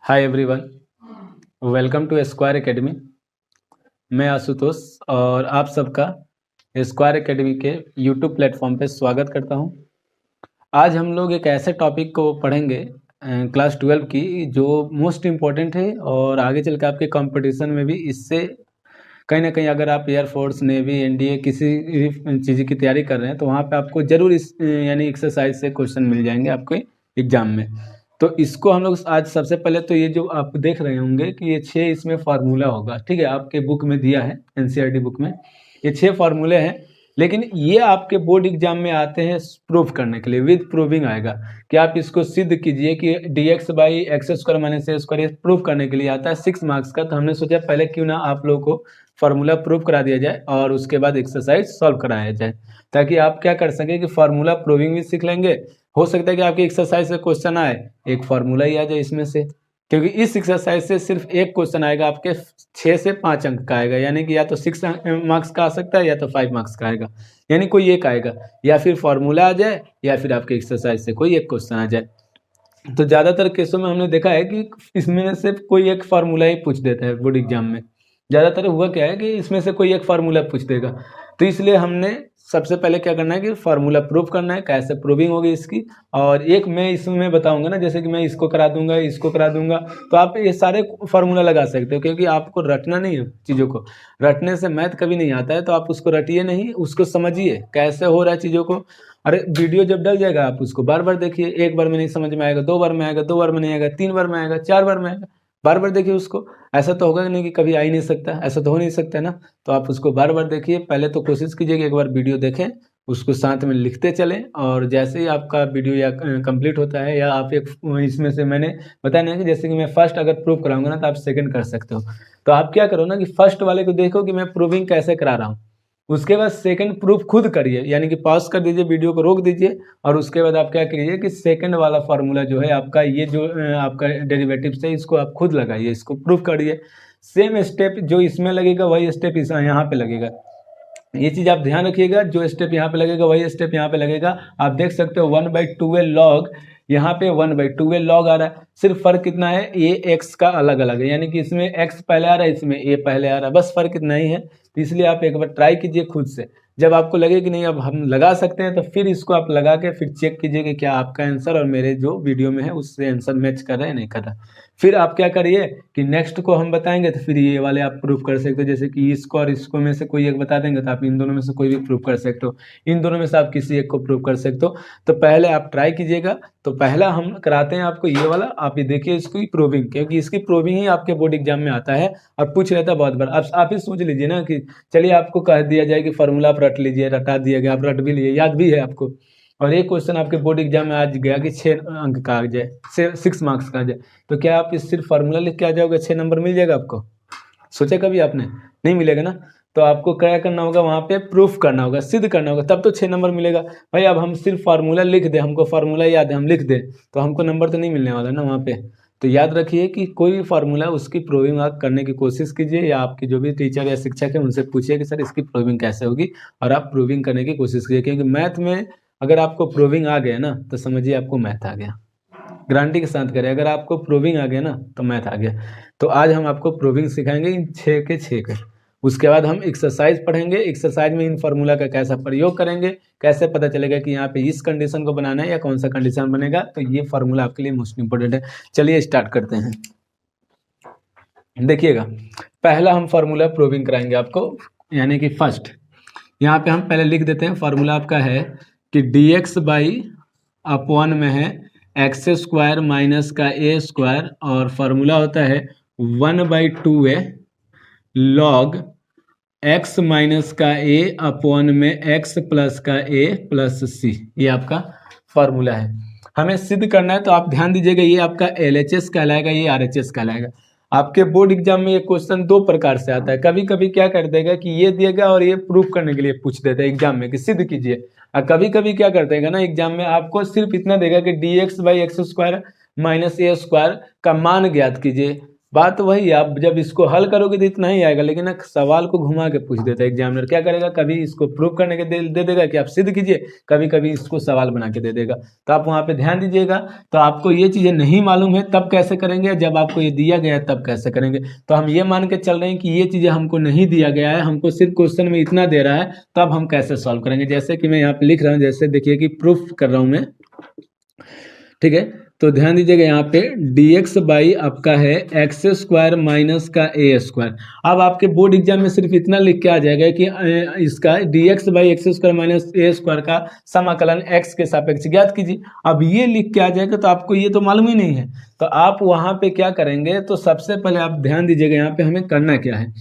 Hi everyone, welcome to Square Academy. मैं आशुतोष और आप सबका स्क्वायर एकेडमी के यूट्यूब प्लेटफॉर्म पे स्वागत करता हूं। आज हम लोग एक ऐसे टॉपिक को पढ़ेंगे क्लास 12 की जो मोस्ट इम्पोर्टेंट है और आगे चल के आपके कंपटीशन में भी इससे कहीं ना कहीं अगर आप एयरफोर्स, नेवी, एनडीए किसी चीज़ की तैयारी कर रहे हैं तो वहाँ पे आपको ज़रूर इस यानी एक्सरसाइज से क्वेश्चन मिल जाएंगे आपके एग्जाम में। तो इसको हम लोग आज सबसे पहले तो ये जो आप देख रहे होंगे कि ये 6 इसमें फार्मूला होगा, ठीक है, आपके बुक में दिया है, एनसीईआरटी बुक में ये 6 फार्मूले हैं। लेकिन ये आपके बोर्ड एग्जाम में आते हैं प्रूफ करने के लिए, विद प्रूविंग आएगा कि आप इसको सिद्ध कीजिए कि dx by x square minus a square, ये प्रूफ करने के लिए आता है 6 मार्क्स का। तो हमने सोचा पहले क्यों ना आप लोगों को फार्मूला प्रूफ करा दिया जाए और उसके बाद एक्सरसाइज सॉल्व कराया जाए, ताकि आप क्या कर सकें कि फार्मूला प्रूविंग भी सीख लेंगे। हो सकता है कि आपकी एक्सरसाइज से क्वेश्चन आए, एक फार्मूला ही आ जाए इसमें से, क्योंकि इस एक्सरसाइज से सिर्फ एक क्वेश्चन आएगा आपके 6 से 5 अंक का आएगा, यानी कि या तो 6 मार्क्स का आ सकता है या तो 5 मार्क्स का आएगा, यानी कोई एक आएगा, या फिर फार्मूला आ जाए या फिर आपके एक्सरसाइज से कोई एक क्वेश्चन आ जाए। तो ज़्यादातर केसों में हमने देखा है कि इसमें से कोई एक फार्मूला ही पूछ देता है बोर्ड एग्जाम में। ज़्यादातर हुआ क्या है कि इसमें से कोई एक फार्मूला पूछ देगा, तो इसलिए हमने सबसे पहले क्या करना है कि फार्मूला प्रूफ करना है, कैसे प्रूविंग होगी इसकी। और एक मैं इसमें बताऊंगा ना, जैसे कि मैं इसको करा दूंगा, इसको करा दूंगा, तो आप ये सारे फार्मूला लगा सकते हो, क्योंकि आपको रटना नहीं है चीज़ों को। रटने से मैथ कभी नहीं आता है, तो आप उसको रटिए नहीं, उसको समझिए कैसे हो रहा है चीज़ों को। अरे वीडियो जब डल जाएगा आप उसको बार बार देखिए, एक बार में नहीं समझ में आएगा, 2 बार में आएगा, 2 बार में नहीं आएगा, 3 बार में आएगा, 4 बार में आएगा, बार बार देखिए उसको। ऐसा तो होगा नहीं कि कभी आ ही नहीं सकता, ऐसा तो हो नहीं सकता ना। तो आप उसको बार बार देखिए, पहले तो कोशिश कीजिए कि एक बार वीडियो देखें, उसको साथ में लिखते चलें, और जैसे ही आपका वीडियो या कंप्लीट होता है, या आप एक इसमें से मैंने बताया ना कि जैसे कि मैं फर्स्ट अगर प्रूव कराऊंगा ना तो आप सेकंड कर सकते हो। तो आप क्या करो ना कि फर्स्ट वाले को देखो कि मैं प्रूविंग कैसे करा रहा हूँ, उसके बाद सेकंड प्रूफ खुद करिए, यानी कि पॉज कर दीजिए, वीडियो को रोक दीजिए, और उसके बाद आप क्या करिए कि सेकंड वाला फार्मूला जो है आपका, ये जो आपका डेरिवेटिव्स है, इसको आप खुद लगाइए, इसको प्रूफ करिए। सेम स्टेप जो इसमें लगेगा वही स्टेप इस यहाँ पे लगेगा। ये चीज़ आप ध्यान रखिएगा, जो स्टेप यहाँ पे लगेगा वही स्टेप यहाँ पे लगेगा। आप देख सकते हो 1/2 लॉग, यहाँ पे 1/2 लॉग आ रहा है, सिर्फ फर्क कितना है, ए एक्स का अलग अलग है, यानी कि इसमें एक्स पहले आ रहा है, इसमें ए पहले आ रहा है, बस फर्क इतना ही है। तो इसलिए आप एक बार ट्राई कीजिए खुद से, जब आपको लगे कि नहीं अब हम लगा सकते हैं, तो फिर इसको आप लगा के फिर चेक कीजिए कि क्या आपका आंसर और मेरे जो वीडियो में है उससे आंसर मैच कर रहा है नहीं कर रहा। फिर आप क्या करिए कि नेक्स्ट को हम बताएंगे तो फिर ये वाले आप प्रूफ कर सकते हो, जैसे कि इसको और इसको में से कोई एक बता देंगे तो आप इन दोनों में से कोई भी प्रूफ कर सकते हो, इन दोनों में से आप किसी एक को प्रूफ कर सकते हो। तो पहले आप ट्राई कीजिएगा। तो पहला हम कराते हैं आपको ये वाला, आप ये देखिए इसकी प्रूविंग, क्योंकि इसकी प्रूविंग ही आपके बोर्ड एग्जाम में आता है और पूछ लेता है बहुत बार। आप ही सोच लीजिए ना कि चलिए आपको कह दिया जाए कि फार्मूला आप रट लीजिए, रटा दिया गया, आप रट भी लिए, याद भी है आपको, और एक क्वेश्चन आपके बोर्ड एग्जाम में आज गया कि 6 अंक का आ जाए, 6 मार्क्स का आ जाए, तो क्या आप इस सिर्फ फार्मूला लिख के आ जाओगे, 6 नंबर मिल जाएगा आपको? सोचा कभी आपने? नहीं मिलेगा ना। तो आपको क्या करना होगा, वहाँ पे प्रूफ करना होगा, सिद्ध करना होगा, तब तो 6 नंबर मिलेगा। भाई अब हम सिर्फ फार्मूला लिख दें, हमको फार्मूला याद है, हम लिख दें, तो हमको नंबर तो नहीं मिलने वाला ना वहाँ पे। तो याद रखिए कि कोई भी फार्मूला उसकी प्रूविंग आप करने की कोशिश कीजिए, या आपके जो भी टीचर या शिक्षक है उनसे पूछिए कि सर इसकी प्रूविंग कैसे होगी, और आप प्रूविंग करने की कोशिश कीजिए, क्योंकि मैथ में अगर आपको प्रूविंग आ गया ना तो समझिए आपको मैथ आ गया, गारंटी के साथ करें, अगर आपको प्रूविंग आ गया ना तो मैथ आ गया। तो आज हम आपको प्रूविंग सिखाएंगे इन 6 के 6 के। उसके बाद हम एक्सरसाइज पढ़ेंगे, एक्सरसाइज में इन फार्मूला का कैसा प्रयोग करेंगे, कैसे पता चलेगा कि यहाँ पे इस कंडीशन को बनाना है या कौन सा कंडीशन बनेगा। तो ये फार्मूला आपके लिए मोस्ट इंपॉर्टेंट है। चलिए स्टार्ट करते हैं। देखिएगा, पहला हम फार्मूला प्रूविंग कराएंगे आपको, यानी कि फर्स्ट यहाँ पे हम पहले लिख देते हैं। फार्मूला आपका है कि dx बाई अपॉन में है एक्स स्क्वायर माइनस का ए स्क्वायर, और फार्मूला होता है 1/2 लॉग एक्स माइनस का ए अपॉन में एक्स प्लस का ए प्लस सी। ये आपका फार्मूला है, हमें सिद्ध करना है। तो आप ध्यान दीजिएगा, ये आपका LHS कहलाएगा, ये RHS कहलाएगा। आपके बोर्ड एग्जाम में ये क्वेश्चन 2 प्रकार से आता है। कभी कभी क्या कर देगा कि ये देगा और ये प्रूफ करने के लिए पूछ देता है एग्जाम में कि सिद्ध कीजिए, और कभी कभी क्या कर देगा ना एग्जाम में आपको सिर्फ इतना देगा कि dx by x square minus a square का मान ज्ञात कीजिए, बात तो वही है, आप जब इसको हल करोगे तो इतना ही आएगा, लेकिन एक सवाल को घुमा के पूछ देता है एग्जामिनर। क्या करेगा, कभी इसको प्रूव करने के दे देगा कि आप सिद्ध कीजिए, कभी कभी इसको सवाल बना के दे देगा। तो आप वहाँ पे ध्यान दीजिएगा। तो आपको ये चीज़ें नहीं मालूम है तब कैसे करेंगे, जब आपको ये दिया गया है तब कैसे करेंगे। तो हम ये मान के चल रहे हैं कि ये चीज़ें हमको नहीं दिया गया है, हमको सिर्फ क्वेश्चन में इतना दे रहा है, तब हम कैसे सॉल्व करेंगे। जैसे कि मैं यहाँ पे लिख रहा हूँ, जैसे देखिए कि प्रूफ कर रहा हूँ मैं, ठीक है। तो ध्यान दीजिएगा यहाँ पे dx बाई आपका है एक्स स्क्वायर माइनस का ए स्क्वायर। अब आपके बोर्ड एग्जाम में सिर्फ इतना लिख के आ जाएगा कि इसका dx by x square minus a square का समाकलन x के सापेक्ष ज्ञात कीजिए। अब ये लिख के आ जाएगा तो आपको ये तो मालूम ही नहीं है, तो आप वहाँ पे क्या करेंगे, तो सबसे पहले आप ध्यान दीजिएगा यहाँ पे हमें करना क्या है।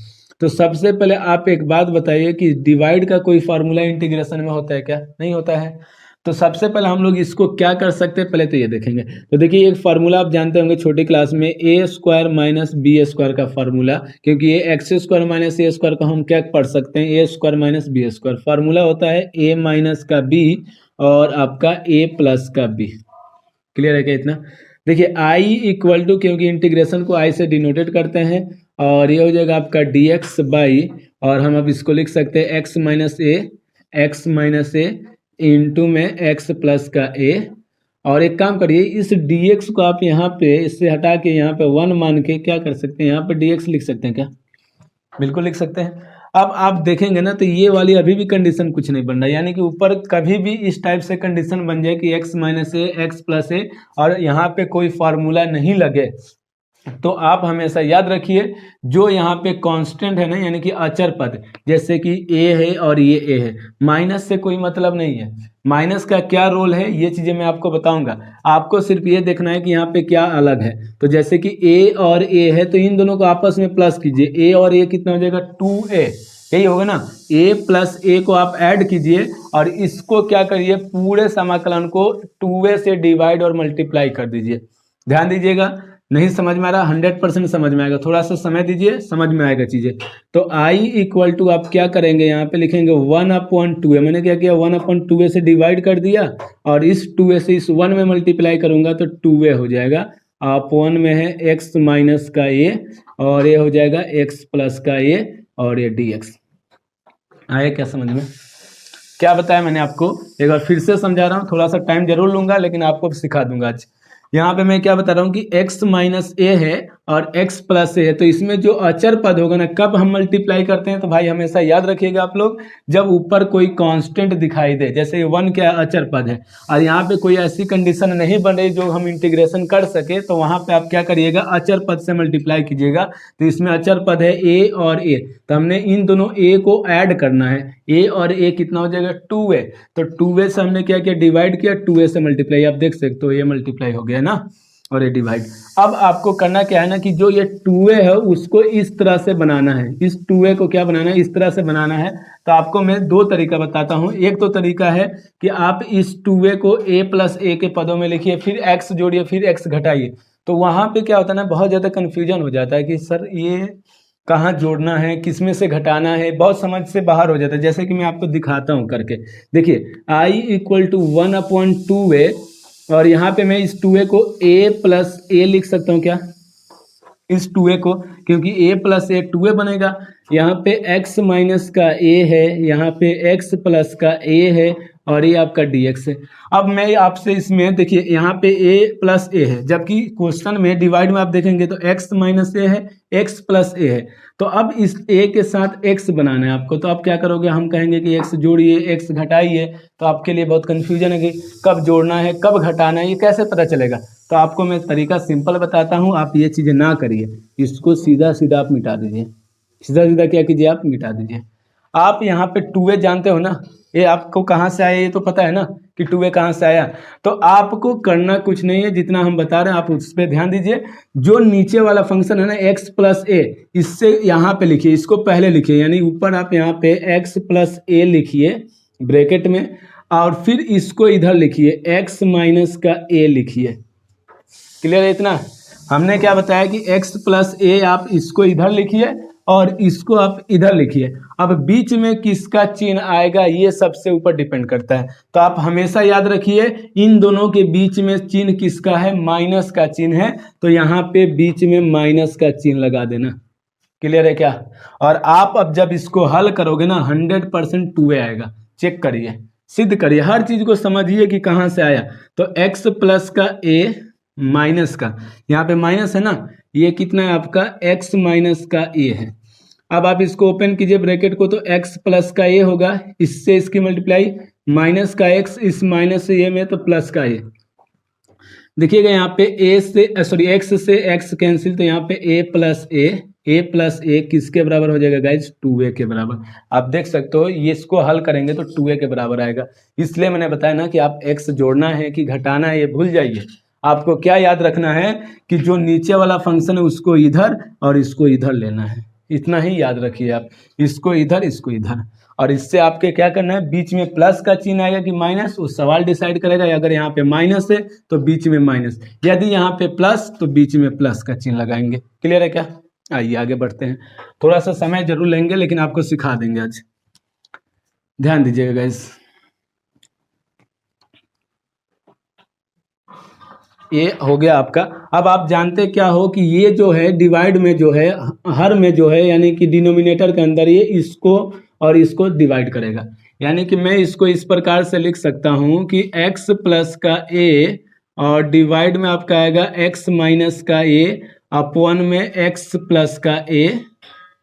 तो सबसे पहले आप एक बात बताइए कि डिवाइड का कोई फार्मूला इंटीग्रेशन में होता है क्या, नहीं होता है। तो सबसे पहले हम लोग इसको क्या कर सकते हैं, पहले तो ये देखेंगे। तो देखिए एक फार्मूला आप जानते होंगे छोटी क्लास में, a square minus b square का फार्मूला, क्योंकि ये x square minus a square को हम क्या पढ़ सकते हैं, a square minus b square. Formula होता है ए माइनस का बी और आपका ए प्लस का बी। क्लियर है क्या इतना। देखिए आई इक्वल टू, क्योंकि इंटीग्रेशन को आई से डिनोटेड करते हैं, और ये हो जाएगा आपका डी एक्स बाई, और हम अब इसको लिख सकते हैं एक्स माइनस ए इंटू में एक्स प्लस का ए। और एक काम करिए, इस dx को आप यहाँ पे इससे हटा के यहाँ पे 1 मान के क्या कर सकते हैं, यहाँ पे dx लिख सकते हैं क्या, बिल्कुल लिख सकते हैं। अब आप देखेंगे ना तो ये वाली अभी भी कंडीशन कुछ नहीं बन रहा है, यानी कि ऊपर कभी भी इस टाइप से कंडीशन बन जाए कि x माइनस ए एक्स प्लस ए और यहाँ पे कोई फार्मूला नहीं लगे, तो आप हमेशा याद रखिए जो यहाँ पे कांस्टेंट है ना, यानी कि अचर पद, जैसे कि a है और ये a है, माइनस से कोई मतलब नहीं है। माइनस का क्या रोल है ये चीज़ें मैं आपको बताऊंगा, आपको सिर्फ ये देखना है कि यहाँ पे क्या अलग है। तो जैसे कि a और a है तो इन दोनों को आपस में प्लस कीजिए, a और a कितना हो जाएगा 2a, यही होगा ना। a प्लस ए को आप ऐड कीजिए और इसको क्या करिए, पूरे समाकलन को 2a से डिवाइड और मल्टीप्लाई कर दीजिए। ध्यान दीजिएगा, नहीं समझ में आ रहा, 100% समझ में आएगा, थोड़ा सा समय दीजिए, समझ में आएगा चीजें। तो i इक्वल टू आप क्या करेंगे, यहाँ पे लिखेंगे 1/2a। मैंने क्या किया, 1/2a से डिवाइड कर दिया और इस 2a से इस 1 में मल्टीप्लाई करूंगा तो 2a हो जाएगा। आप 1 में है x माइनस का a और ये हो जाएगा x प्लस का a और ये dx। आया क्या समझ में, क्या बताया मैंने आपको, एक बार फिर से समझा रहा हूँ, थोड़ा सा टाइम जरूर लूंगा लेकिन आपको सिखा दूंगा आज। यहाँ पे मैं क्या बता रहा हूँ कि x माइनस ए है और x प्लस ए है, तो इसमें जो अचर पद होगा ना, कब हम मल्टीप्लाई करते हैं, तो भाई हमेशा याद रखिएगा आप लोग, जब ऊपर कोई कांस्टेंट दिखाई दे, जैसे 1 क्या अचर पद है और यहाँ पे कोई ऐसी कंडीशन नहीं बन रही जो हम इंटीग्रेशन कर सके, तो वहाँ पे आप क्या करिएगा, अचर पद से मल्टीप्लाई कीजिएगा। तो इसमें अचर पद है a और a, तो हमने इन दोनों a को ऐड करना है, a और a कितना हो जाएगा 2a। तो 2a से हमने क्या किया, डिवाइड किया, 2a से मल्टीप्लाई, आप देख सकते हो ये मल्टीप्लाई हो गया ना, और ये डिवाइड। अब आपको करना क्या है ना कि जो ये 2a है उसको इस तरह से बनाना है, इस 2a को क्या बनाना है, इस तरह से बनाना है। तो आपको मैं 2 तरीका बताता हूँ। एक तो तरीका है कि आप इस 2a को a प्लस a के पदों में लिखिए, फिर x जोड़िए, फिर x घटाइए। तो वहाँ पे क्या होता है ना, बहुत ज़्यादा कन्फ्यूजन हो जाता है कि सर ये कहाँ जोड़ना है, किसमें से घटाना है, बहुत समझ से बाहर हो जाता है। जैसे कि मैं आपको दिखाता हूँ करके, देखिए i इक्वल टू 1/2a और यहाँ पे मैं इस 2a को a प्लस a लिख सकता हूँ क्या, इस 2a को, क्योंकि a प्लस a 2a बनेगा। यहाँ पे x माइनस का a है, यहाँ पे x प्लस का a है और ये आपका dx है। अब मैं आपसे इसमें देखिए यहाँ पे a प्लस a है, जबकि क्वेश्चन में डिवाइड में आप देखेंगे तो x माइनस a है, x प्लस a है। तो अब इस a के साथ x बनाना है आपको, तो आप क्या करोगे, हम कहेंगे कि x जोड़िए, x घटाइए, तो आपके लिए बहुत कन्फ्यूजन है कि कब जोड़ना है कब घटाना है, ये कैसे पता चलेगा। तो आपको मैं तरीका सिंपल बताता हूँ, आप ये चीज़ें ना करिए, इसको सीधा सीधा आप मिटा दीजिए, सीधा सीधा क्या कीजिए, आप मिटा दीजिए। आप यहाँ पे 2a जानते हो ना, ये आपको कहाँ से आया ये तो पता है ना कि 2a कहाँ से आया। तो आपको करना कुछ नहीं है, जितना हम बता रहे हैं आप उस पर ध्यान दीजिए। जो नीचे वाला फंक्शन है ना x प्लस a, इससे यहाँ पे लिखिए, इसको पहले लिखिए, यानी ऊपर आप यहाँ पे x प्लस a लिखिए ब्रैकेट में, और फिर इसको इधर लिखिए x माइनस का a लिखिए। क्लियर है इतना। हमने क्या बताया कि x प्लस a आप इसको इधर लिखिए और इसको आप इधर लिखिए। अब बीच में किसका चिन्ह आएगा ये सबसे ऊपर डिपेंड करता है, तो आप हमेशा याद रखिए इन दोनों के बीच में चिन्ह किसका है, माइनस का चिन्ह है, तो यहाँ पे बीच में माइनस का चिन्ह लगा देना। क्लियर है क्या? और आप अब जब इसको हल करोगे ना 100% 2a आएगा। चेक करिए, सिद्ध करिए, हर चीज को समझिए कि कहाँ से आया। तो x प्लस का a माइनस का, यहाँ पे माइनस है ना, ये कितना है आपका x माइनस का a है। अब आप इसको ओपन कीजिए ब्रैकेट को, तो x प्लस का a होगा, इससे इसकी मल्टीप्लाई, माइनस का x इस माइनस से a में, तो प्लस का a। देखिएगा यहाँ पे x से x कैंसिल, तो यहाँ पे a प्लस a किसके बराबर हो जाएगा गाइज, 2a के बराबर। आप देख सकते हो ये इसको हल करेंगे तो 2a के बराबर आएगा। इसलिए मैंने बताया ना कि आप x जोड़ना है कि घटाना है ये भूल जाइए। आपको क्या याद रखना है कि जो नीचे वाला फंक्शन है उसको इधर और इसको इधर लेना है, इतना ही याद रखिए आप, इसको इधर इसको इधर। और इससे आपके क्या करना है, बीच में प्लस का चिन्ह आएगा कि माइनस, वो सवाल डिसाइड करेगा। अगर यहाँ पे माइनस है तो बीच में माइनस, यदि यहाँ पे प्लस तो बीच में प्लस का चिन्ह लगाएंगे। क्लियर है क्या? आइए आगे बढ़ते हैं। थोड़ा सा समय जरूर लेंगे लेकिन आपको सिखा देंगे आज, ध्यान दीजिएगा गाइस। ये हो गया आपका। अब आप जानते क्या हो कि ये जो है डिवाइड में जो है, हर में जो है, यानी कि डिनोमिनेटर के अंदर ये इसको और इसको डिवाइड करेगा। यानी कि मैं इसको इस प्रकार से लिख सकता हूँ कि x प्लस का a और डिवाइड में आपका आएगा x माइनस का a अपॉन में x प्लस का a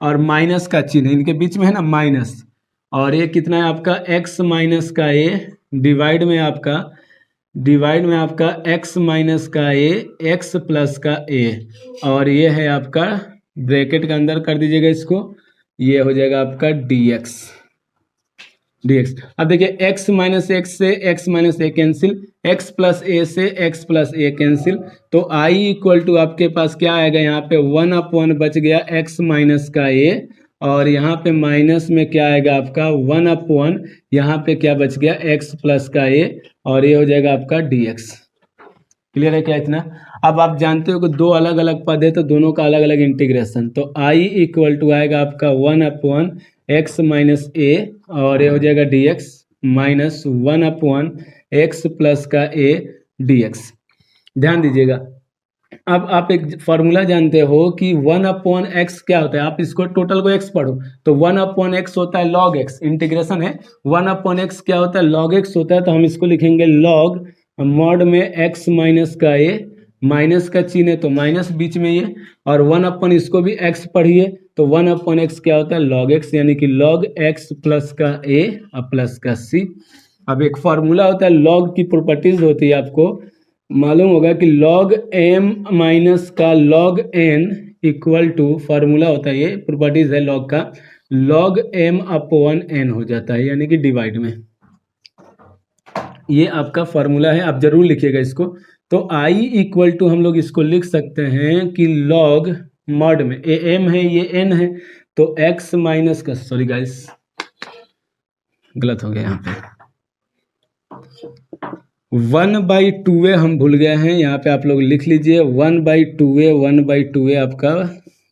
और माइनस का चिन्ह इनके बीच में है ना माइनस, और ये कितना है आपका x माइनस का a डिवाइड में आपका x माइनस का a x प्लस का a, और ये है आपका ब्रैकेट के अंदर कर दीजिएगा इसको, ये हो जाएगा आपका dx। अब देखिए x माइनस x से x minus a cancel, x plus a से x प्लस a कैंसिल, तो i इक्वल टू आपके पास क्या आएगा, यहाँ पे 1 अपॉन बच गया x माइनस का a, और यहाँ पे माइनस में क्या आएगा आपका 1 अपॉन, यहाँ पे क्या बच गया x प्लस का a, और ये हो जाएगा आपका dx। क्लियर है क्या इतना? अब आप जानते हो कि दो अलग अलग पद है तो दोनों का अलग अलग इंटीग्रेशन, तो i इक्वल टू आएगा आपका 1 अपॉन x माइनस a, और ये हो जाएगा dx minus 1 upon x plus का a dx। ध्यान दीजिएगा, अब आप एक फॉर्मूला जानते हो कि 1 अपॉन एक्स क्या होता है, आप इसको टोटल को x पढ़ो तो 1 अपॉन एक्स होता है log x, इंटीग्रेशन है। 1 अपॉन एक्स क्या होता है, log x होता है, तो हम इसको लिखेंगे log मॉड में x माइनस का a, माइनस का चिन्ह है तो माइनस बीच में ये, और 1 अपॉन इसको भी x पढ़िए, तो 1 अपॉन एक्स क्या होता है log x, यानी कि log x प्लस का a और प्लस का c। अब एक फॉर्मूला होता है log की प्रॉपर्टीज होती है, आपको मालूम होगा कि log m माइनस का log n equal to, formula होता है ये, प्रॉपर्टीज है log का, log m अपॉन n हो जाता है, यानी कि डिवाइड में। ये आपका फार्मूला है, आप जरूर लिखिएगा इसको। तो i इक्वल टू हम लोग इसको लिख सकते हैं कि log मॉड में ये m है ये n है, तो x माइनस का, सॉरी गाइस गलत हो गया यहाँ पे, 1/2a हम भूल गए हैं, यहाँ पे आप लोग लिख लीजिए 1/2a आपका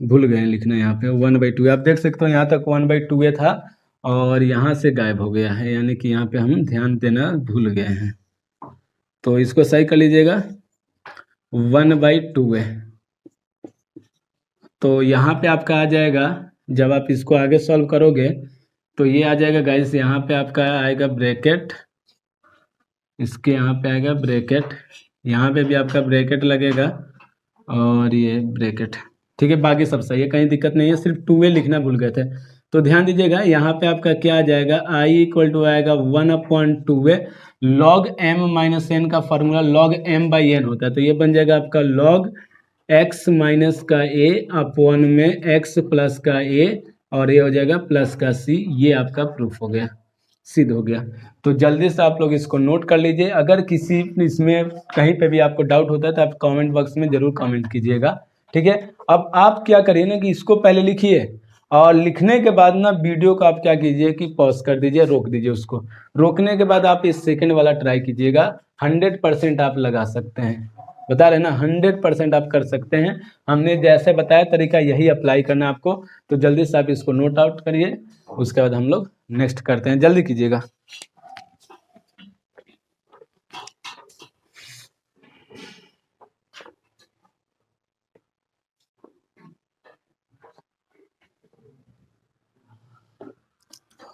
भूल गए हैं लिखना, यहाँ पे 1/2a आप देख सकते हो, यहाँ तक 1/2a था और यहाँ से गायब हो गया है, यानी कि यहाँ पे हम ध्यान देना भूल गए हैं, तो इसको सही कर लीजिएगा 1/2a। तो यहाँ पे आपका आ जाएगा, जब आप इसको आगे सॉल्व करोगे तो ये आ जाएगा गाइस, यहाँ पे आपका आएगा ब्रैकेट, इसके यहाँ पे आएगा ब्रैकेट, यहाँ पे भी आपका ब्रैकेट लगेगा और ये ब्रैकेट, ठीक है। बाकी सब सही है, कहीं दिक्कत नहीं है, सिर्फ 2a लिखना भूल गए थे। तो ध्यान दीजिएगा, यहाँ पे आपका क्या आ जाएगा, i इक्वल टू आएगा 1/2a, log m minus n का फॉर्मूला log m/n होता है, तो ये बन जाएगा आपका log x माइनस का a अपॉन में x प्लस का a, और ये हो जाएगा प्लस का c। ये आपका प्रूफ हो गया, सिद्ध हो गया। तो जल्दी से आप लोग इसको नोट कर लीजिए, अगर किसी इसमें कहीं पे भी आपको डाउट होता है तो आप कमेंट बॉक्स में जरूर कमेंट कीजिएगा, ठीक है। अब आप क्या करिए ना कि इसको पहले लिखिए, और लिखने के बाद ना वीडियो को आप क्या कीजिए कि पॉज कर दीजिए, रोक दीजिए, उसको रोकने के बाद आप इस सेकंड वाला ट्राई कीजिएगा, 100% आप लगा सकते हैं। बता रहे ना, 100% आप कर सकते हैं। हमने जैसे बताया तरीका यही अप्लाई करना है आपको। तो जल्दी से आप इसको नोट आउट करिए, उसके बाद हम लोग नेक्स्ट करते हैं, जल्दी कीजिएगा।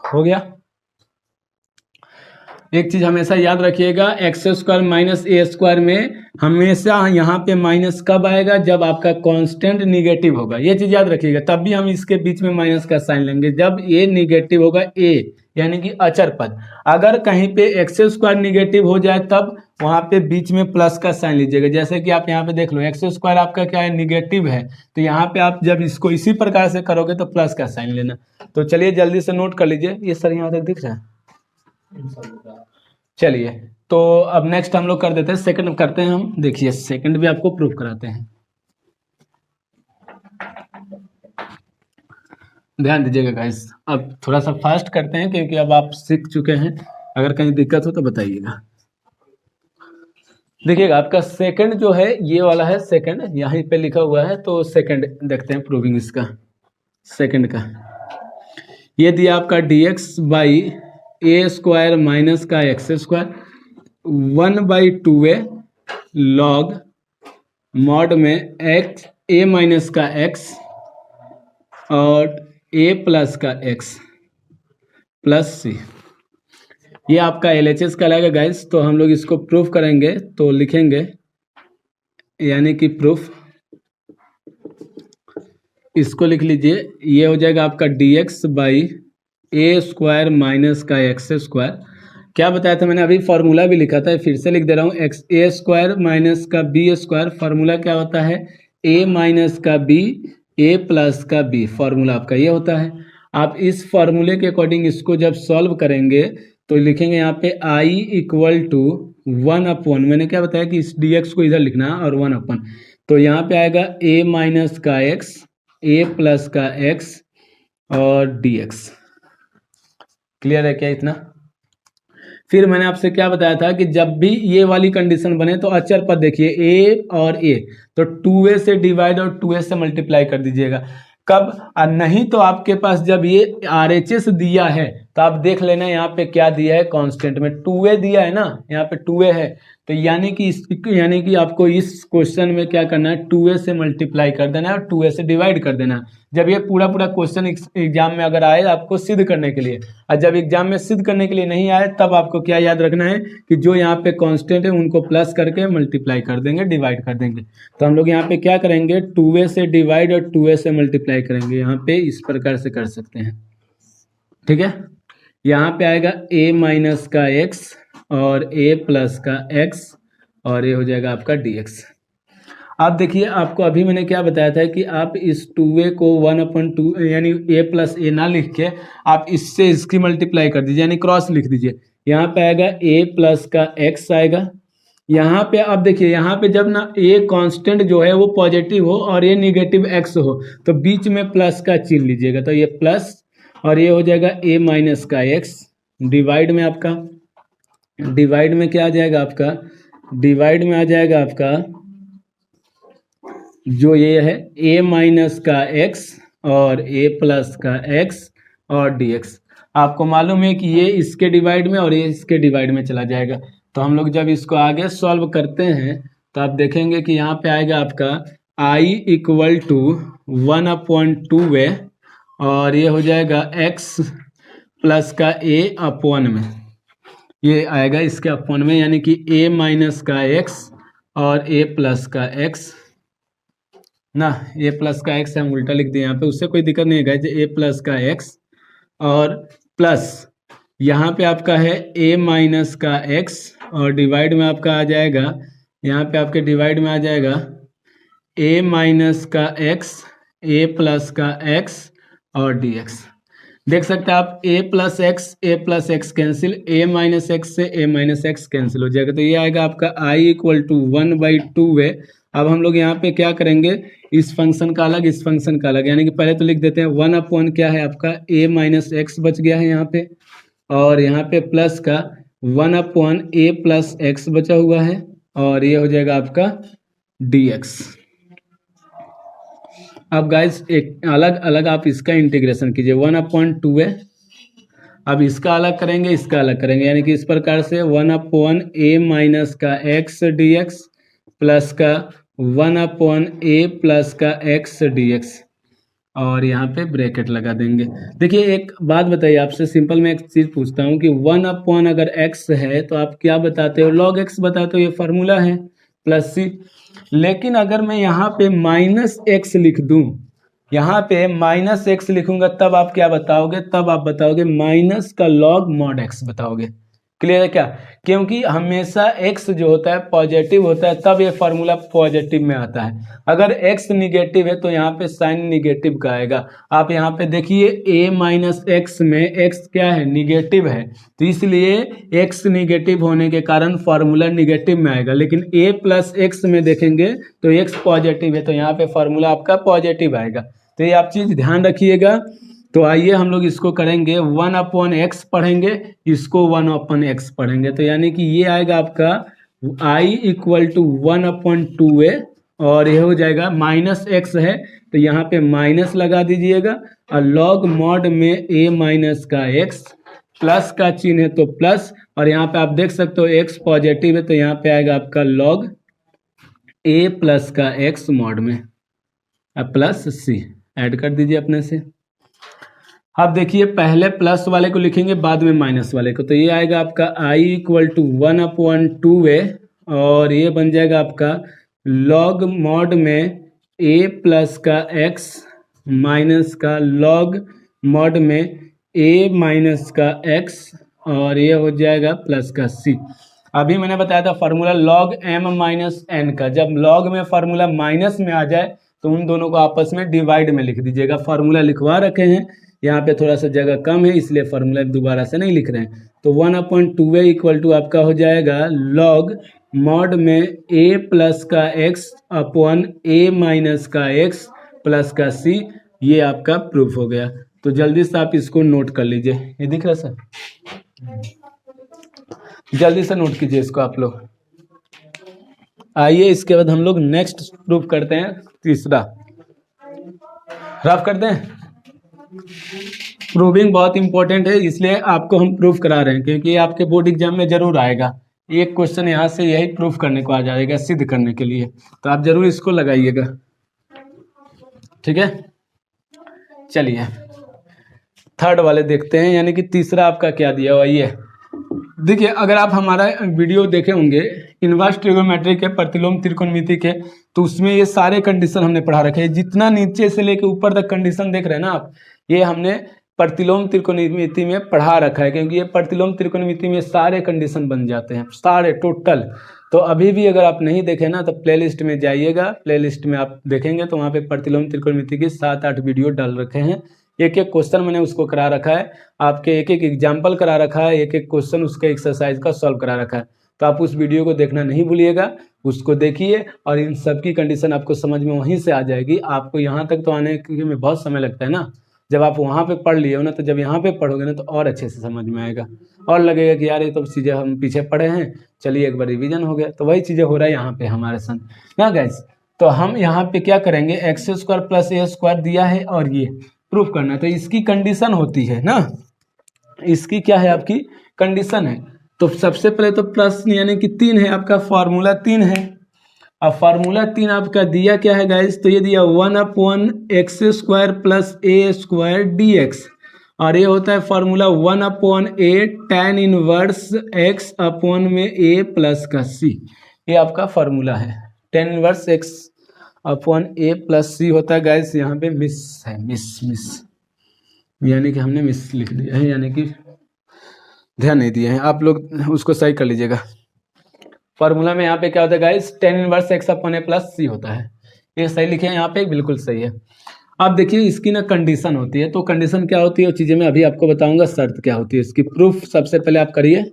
हो गया। एक चीज हमेशा याद रखिएगा, x square minus a square में हमेशा यहाँ पे माइनस कब आएगा, जब आपका कांस्टेंट निगेटिव होगा। ये चीज याद रखिएगा, तब भी हम इसके बीच में माइनस का साइन लेंगे जब ए निगेटिव होगा, ए यानी कि अचर पद। अगर कहीं पे एक्स स्क्वायर निगेटिव हो जाए तब वहां पे बीच में प्लस का साइन लीजिएगा। जैसे कि आप यहाँ पे देख लो, एक्स स्क्वायर आपका क्या है, निगेटिव है, तो यहाँ पे आप जब इसको इसी प्रकार से करोगे तो प्लस का साइन लेना। तो चलिए जल्दी से नोट कर लीजिए। ये सर यहाँ तक दिख रहा है? चलिए, तो अब नेक्स्ट हम लोग कर देते हैं, सेकंड करते हैं हम। देखिए सेकंड भी आपको प्रूफ कराते हैं, ध्यान दीजिएगा गाइस। अब थोड़ा सा फास्ट करते हैं क्योंकि अब आप सीख चुके हैं, अगर कहीं दिक्कत हो तो बताइएगा। देखिएगा आपका सेकंड जो है ये वाला है, सेकंड यहीं पे लिखा हुआ है, तो सेकंड देखते हैं प्रूविंग इसका। सेकंड का ये दिया आपका dx by a square minus का x square 1/2a log mod में x a माइनस का x और a प्लस का x प्लस c। ये आपका LHS कहलाएगा गाइस। तो हम लोग इसको प्रूफ करेंगे, तो लिखेंगे यानी कि प्रूफ, इसको लिख लीजिए। ये हो जाएगा आपका dx by a square minus का एक्स स्क्वायर। क्या बताया था मैंने, अभी फॉर्मूला भी लिखा था, फिर से लिख दे रहा हूँ। एक्स ए स्क्वायर माइनस का बी स्क्वायर, फॉर्मूला क्या होता है, ए माइनस का बी ए प्लस का बी, फॉर्मूला आपका ये होता है। आप इस फॉर्मूले के अकॉर्डिंग इसको जब सॉल्व करेंगे तो लिखेंगे यहाँ पे आई इक्वल टू 1/, मैंने क्या बताया कि इस dx को इधर लिखना है और 1/, तो यहाँ पे आएगा a माइनस का x a प्लस का x और dx। क्लियर है क्या इतना? फिर मैंने आपसे क्या बताया था कि जब भी ये वाली कंडीशन बने तो अचर पद देखिए a और a, तो 2a से डिवाइड और 2a से मल्टीप्लाई कर दीजिएगा। कब नहीं तो आपके पास जब ये RHS दिया है तो आप देख लेना यहाँ पे क्या दिया है, कांस्टेंट में 2a दिया है ना, यहाँ पे 2a है, तो यानी कि आपको इस क्वेश्चन में क्या करना है, 2a से मल्टीप्लाई कर देना है और 2a से डिवाइड कर देना है। जब ये पूरा क्वेश्चन एग्जाम में अगर आए आपको सिद्ध करने के लिए, और जब एग्जाम में सिद्ध करने के लिए नहीं आए तब आपको क्या याद रखना है कि जो यहाँ पे कांस्टेंट है उनको प्लस करके मल्टीप्लाई कर देंगे, डिवाइड कर देंगे। तो हम लोग यहाँ पे क्या करेंगे, 2a से डिवाइड और 2a से मल्टीप्लाई करेंगे। यहाँ पे इस प्रकार से कर सकते हैं, ठीक है। यहाँ पे आएगा a माइनस का x और a प्लस का x और ये हो जाएगा आपका dx। आप देखिए, आपको अभी मैंने क्या बताया था कि आप इस 2a को 1/2 यानी a प्लस a ना लिख के आप इससे इसकी मल्टीप्लाई कर दीजिए, यानी क्रॉस लिख दीजिए। यहाँ पे आएगा a प्लस का x आएगा। यहाँ पे आप देखिए, यहाँ पे जब ना a कांस्टेंट जो है वो पॉजिटिव हो और ये निगेटिव x हो तो बीच में प्लस का चिन्ह लीजिएगा, तो ये प्लस और ये हो जाएगा a माइनस का x। डिवाइड में आपका, डिवाइड में क्या आ जाएगा आपका, डिवाइड में आ जाएगा आपका जो ये है a माइनस का x और a प्लस का x और dx। आपको मालूम है कि ये इसके डिवाइड में और ये इसके डिवाइड में चला जाएगा। तो हम लोग जब इसको आगे सॉल्व करते हैं तो आप देखेंगे कि यहाँ पे आएगा आपका i इक्वल टू 1/2a और ये हो जाएगा x प्लस का a/, में ये आएगा इसके अपॉन में, यानी कि a माइनस का x और a प्लस का x ना, a प्लस का x हम उल्टा लिख दिए यहाँ पे, उससे कोई दिक्कत नहीं है गाइस। a प्लस का x और प्लस यहाँ पे आपका है a माइनस का x और डिवाइड में आपका आ जाएगा, यहाँ पे आपके डिवाइड में आ जाएगा a माइनस का x a प्लस का x और dx। देख सकते हैं आप a plus x cancel, a minus x से a माइनस x कैंसिल हो जाएगा, तो ये आएगा आपका i इक्वल टू 1/2a। अब हम लोग यहाँ पे क्या करेंगे, इस फंक्शन का अलग इस फंक्शन का अलग, यानी कि पहले तो लिख देते हैं 1/, क्या है आपका a माइनस x बच गया है यहाँ पे, और यहाँ पे प्लस का 1/a प्लस x बचा हुआ है और ये हो जाएगा आपका dx। अब गाइस एक अलग अलग आप इसका इंटीग्रेशन कीजिए, 1/2a। अब इसका अलग करेंगे, इसका अलग करेंगे, यानी कि इस प्रकार से 1/a माइनस का x dx प्लस का 1/a प्लस का x dx, और यहाँ पे ब्रैकेट लगा देंगे। देखिए एक बात बताइए आपसे, सिंपल मैं एक चीज़ पूछता हूँ कि 1/, अगर x है तो आप क्या बताते हो, log x बताते हो, ये फार्मूला है, प्लस c। लेकिन अगर मैं यहाँ पे -x लिख दूँ, यहाँ पे -x लिखूंगा, तब आप क्या बताओगे, तब आप बताओगे माइनस का log mod x बताओगे। क्लियर है क्या? क्योंकि हमेशा x जो होता है पॉजिटिव होता है, तब ये फार्मूला पॉजिटिव में आता है। अगर x निगेटिव है तो यहाँ पे साइन निगेटिव का आएगा। आप यहाँ पे देखिए a माइनस एक्स में x क्या है, निगेटिव है, तो इसलिए x निगेटिव होने के कारण फार्मूला निगेटिव में आएगा। लेकिन a प्लस एक्स में देखेंगे तो x पॉजिटिव है, तो यहाँ पे फार्मूला आपका पॉजिटिव आएगा। तो ये आप चीज़ ध्यान रखिएगा। तो आइए हम लोग इसको करेंगे, 1/x पढ़ेंगे, इसको 1/x पढ़ेंगे, तो यानी कि ये आएगा आपका i = 1/2a, और ये हो जाएगा -x है तो यहाँ पे माइनस लगा दीजिएगा, और log mod में a माइनस का x, प्लस का चिन्ह है तो प्लस, और यहाँ पे आप देख सकते हो x पॉजिटिव है तो यहाँ पे आएगा आपका log a प्लस का x mod में, अब प्लस c ऐड कर दीजिए अपने से। अब देखिए पहले प्लस वाले को लिखेंगे, बाद में माइनस वाले को, तो ये आएगा आपका i = 1/2a, और ये बन जाएगा आपका log mod में a प्लस का x माइनस का log mod में a माइनस का x, और ये हो जाएगा प्लस का c। अभी मैंने बताया था formula log m minus n का, जब log में फार्मूला माइनस में आ जाए तो उन दोनों को आपस में डिवाइड में लिख दीजिएगा। फार्मूला लिखवा रखे हैं, यहाँ पे थोड़ा सा जगह कम है इसलिए फार्मूला दोबारा से नहीं लिख रहे हैं। तो 1/2a = आपका हो जाएगा log mod में a प्लस का x अपॉन a माइनस का x प्लस का c। ये आपका प्रूफ हो गया। तो जल्दी से आप इसको नोट कर लीजिए, ये दिख रहा है सर, जल्दी से नोट कीजिए इसको आप लोग। आइए इसके बाद हम लोग नेक्स्ट प्रूफ करते हैं, तीसरा रफ करते हैं। प्रूविंग बहुत इंपॉर्टेंट है, इसलिए आपको हम प्रूफ करा रहे हैं, क्योंकि ये आपके बोर्ड एग्जाम में जरूर आएगा। एक क्वेश्चन यहाँ से यही प्रूफ करने को आ जाएगा, सिद्ध करने के लिए, तो आप जरूर इसको लगाइएगा, ठीक है। चलिए थर्ड वाले देखते हैं, यानी कि तीसरा आपका क्या दिया हुआ ये देखिए। अगर आप हमारा वीडियो देखे होंगे इनवर्स ट्रिगोनोमेट्री के, प्रतिलोम त्रिकोणमिति के, तो उसमें ये सारे कंडीशन हमने पढ़ा रखे हैं। जितना नीचे से लेके ऊपर तक कंडीशन देख रहे हैं ना आप, ये हमने प्रतिलोम त्रिकोणमिति में पढ़ा रखा है, क्योंकि ये प्रतिलोम त्रिकोणमिति में सारे कंडीशन बन जाते हैं, सारे टोटल। तो अभी भी अगर आप नहीं देखे ना तो प्लेलिस्ट में जाइएगा, प्लेलिस्ट में आप देखेंगे तो वहाँ पे प्रतिलोम त्रिकोणमिति की 7-8 वीडियो डाल रखे हैं। एक एक क्वेश्चन मैंने उसको करा रखा है, आपके एक एक एग्जाम्पल करा रखा है, एक एक क्वेश्चन उसके एक्सरसाइज का सॉल्व करा रखा है। तो आप उस वीडियो को देखना नहीं भूलिएगा, उसको देखिए, और इन सब की कंडीशन आपको समझ में वहीं से आ जाएगी। आपको यहाँ तक तो आने में बहुत समय लगता है ना, जब आप वहाँ पे पढ़ लिए हो ना, तो जब यहाँ पे पढ़ोगे ना तो और अच्छे से समझ में आएगा, और लगेगा कि यार ये तो चीज़ें हम पीछे पढ़े हैं, चलिए एक बार रिवीजन हो गया। तो वही चीज़ें हो रहा है यहाँ पे हमारे साथ ना गाइस। तो हम यहाँ पे क्या करेंगे, x² + a² दिया है और ये प्रूफ करना है, तो इसकी कंडीशन होती है ना, इसकी क्या है आपकी कंडीशन है। तो सबसे पहले तो प्लस यानी कि 3 है, आपका फार्मूला 3 है। अब फार्मूला 3 आपका दिया क्या है गाइस, तो ये दिया 1/x² + a² dx, और ये होता है formula 1/a tan inverse x upon में a प्लस का c। ये आपका फार्मूला है, tan inverse x upon a plus c होता है गाइस। यहाँ पे मिस है, मिस यानी कि हमने मिस लिख दिया है, यानी कि ध्यान नहीं दिए हैं आप लोग, उसको सही कर लीजिएगा। फार्मूला में यहाँ पे क्या होता है guys, tan inverse x upon a plus c होता है, ये सही लिखे हैं यहाँ पे, बिल्कुल सही है। अब देखिए इसकी ना कंडीशन होती है, तो कंडीशन क्या होती है वो चीज़ें मैं अभी आपको बताऊंगा, शर्त क्या होती है इसकी। प्रूफ सबसे पहले आप करिए,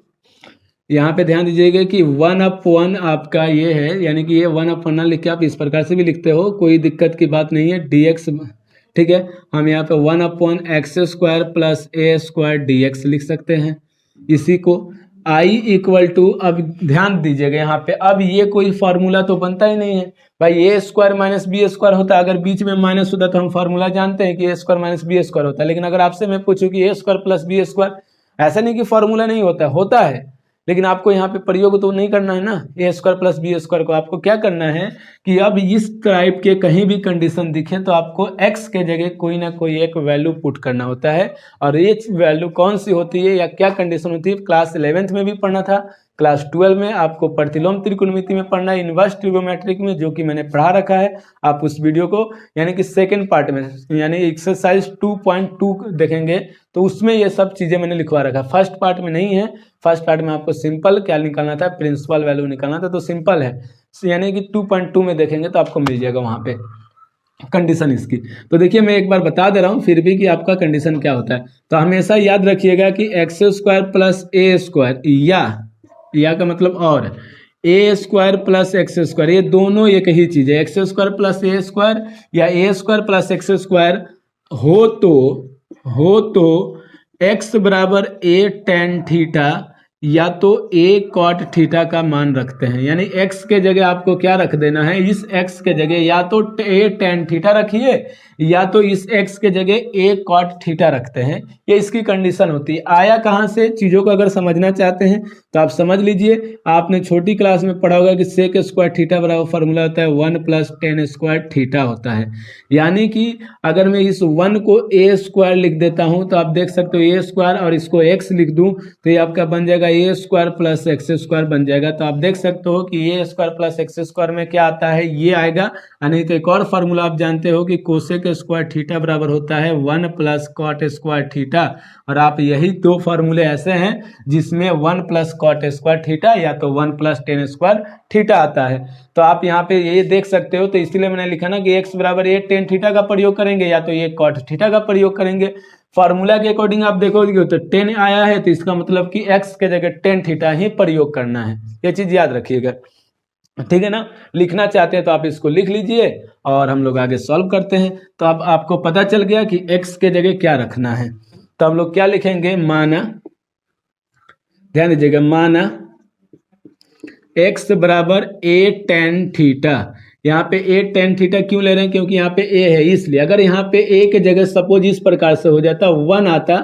यहाँ पे ध्यान दीजिएगा कि 1/1 आपका ये है, यानी कि ये 1/1 लिख के आप इस प्रकार से भी लिखते हो, कोई दिक्कत की बात नहीं है, dx, ठीक है। हम यहाँ पे 1/x² + a² dx लिख सकते हैं इसी को। आई इक्वल टू, अब ध्यान दीजिएगा यहाँ पे, अब ये कोई फार्मूला तो बनता ही नहीं है भाई। ए स्क्वायर माइनस बी स्क्वायर होता है, अगर बीच में माइनस होता तो हम फार्मूला जानते हैं कि ए स्क्वायर माइनस बी स्क्वायर होता है। लेकिन अगर आपसे मैं पूछूं कि ए स्क्वायर प्लस बी स्क्वायर, ऐसा नहीं कि फार्मूला नहीं होता, होता है, लेकिन आपको यहाँ पे प्रयोग तो नहीं करना है ना ए स्क्वायर प्लस बी स्क्वायर को। आपको क्या करना है कि अब इस टाइप के कहीं भी कंडीशन दिखे तो आपको x के जगह कोई ना कोई एक वैल्यू पुट करना होता है। और ये वैल्यू कौन सी होती है या क्या कंडीशन होती है, क्लास 11th में भी पढ़ना था, क्लास 12 में आपको प्रतिलोम त्रिकोणमिति में पढ़ना है, इनवर्स ट्रिगोमेट्रिक में, जो कि मैंने पढ़ा रखा है। आप उस वीडियो को यानी कि सेकेंड पार्ट में यानी एक्सरसाइज 2.2 देखेंगे तो उसमें ये सब चीज़ें मैंने लिखवा रखा है। फर्स्ट पार्ट में नहीं है, फर्स्ट पार्ट में आपको सिंपल क्या निकालना था, प्रिंसिपल वैल्यू निकालना था, तो सिंपल है, यानी कि 2.2 में देखेंगे तो आपको मिल जाएगा वहाँ पे कंडीशन इसकी। तो देखिए मैं एक बार बता दे रहा हूँ फिर भी कि आपका कंडीशन क्या होता है। तो हमेशा याद रखिएगा कि एक्स स्क्वायर प्लस ए स्क्वायर या का मतलब और ए स्क्वायर प्लस एक्स स्क्वायर, ये दोनों एक ही चीज़ है। एक्स स्क्वायर प्लस ए स्क्वायर या ए स्क्वायर प्लस एक्स स्क्वायर हो तो एक्स बराबर ए टेन थीटा या तो ए कॉट थीटा का मान रखते हैं। यानी x के जगह आपको क्या रख देना है, इस x के जगह या तो ए टेन थीटा रखिए या तो इस x के जगह ए कॉट थीटा रखते हैं। ये इसकी कंडीशन होती है। आया कहाँ से, चीज़ों को अगर समझना चाहते हैं तो आप समझ लीजिए, आपने छोटी क्लास में पढ़ा होगा कि सेक स्क्वायर थीटा बराबर फार्मूला होता है 1 प्लस टेन स्क्वायर थीटा होता है। यानी कि अगर मैं इस 1 को ए स्क्वायर लिख देता हूँ तो आप देख सकते हो ए स्क्वायर और इसको x लिख दूँ तो ये आपका बन जाएगा a square plus x square बन जाएगा। तो आप देख सकते हो कि ए स्क्वायर प्लस एक्स स्क्वायर में क्या आता है, ये आएगा। नहीं तो एक और फार्मूला आप जानते हो कि कोसेक स्क्वायर थीटा बराबर होता है 1 प्लस कॉट स्क्वायर थीटा। और आप यही दो फार्मूले ऐसे हैं जिसमें 1 प्लस कॉट स्क्वायर थीटा या तो 1 प्लस टेन स्क्वायर थीटा आता है। तो आप यहाँ पे ये देख सकते हो, तो इसलिए मैंने लिखा ना कि एक्स बराबर ए टेन थीटा का प्रयोग करेंगे या तो ये कॉट थीटा का प्रयोग करेंगे। फार्मूला के अकॉर्डिंग आप देखोगे तो 10 आया है तो इसका मतलब कि x के जगह टेन थीटा ही प्रयोग करना है। ये चीज याद रखिएगा, ठीक है ना। लिखना चाहते हैं तो आप इसको लिख लीजिए और हम लोग आगे सॉल्व करते हैं। तो अब आपको पता चल गया कि x के जगह क्या रखना है। तो हम लोग क्या लिखेंगे, माना, ध्यान दीजिएगा, माना x बराबर ए टेन थीटा। यहाँ पे ए टेन थीटा क्यों ले रहे हैं, क्योंकि यहाँ पे ए है इसलिए। अगर यहाँ पे ए के जगह सपोज इस प्रकार से हो जाता 1 आता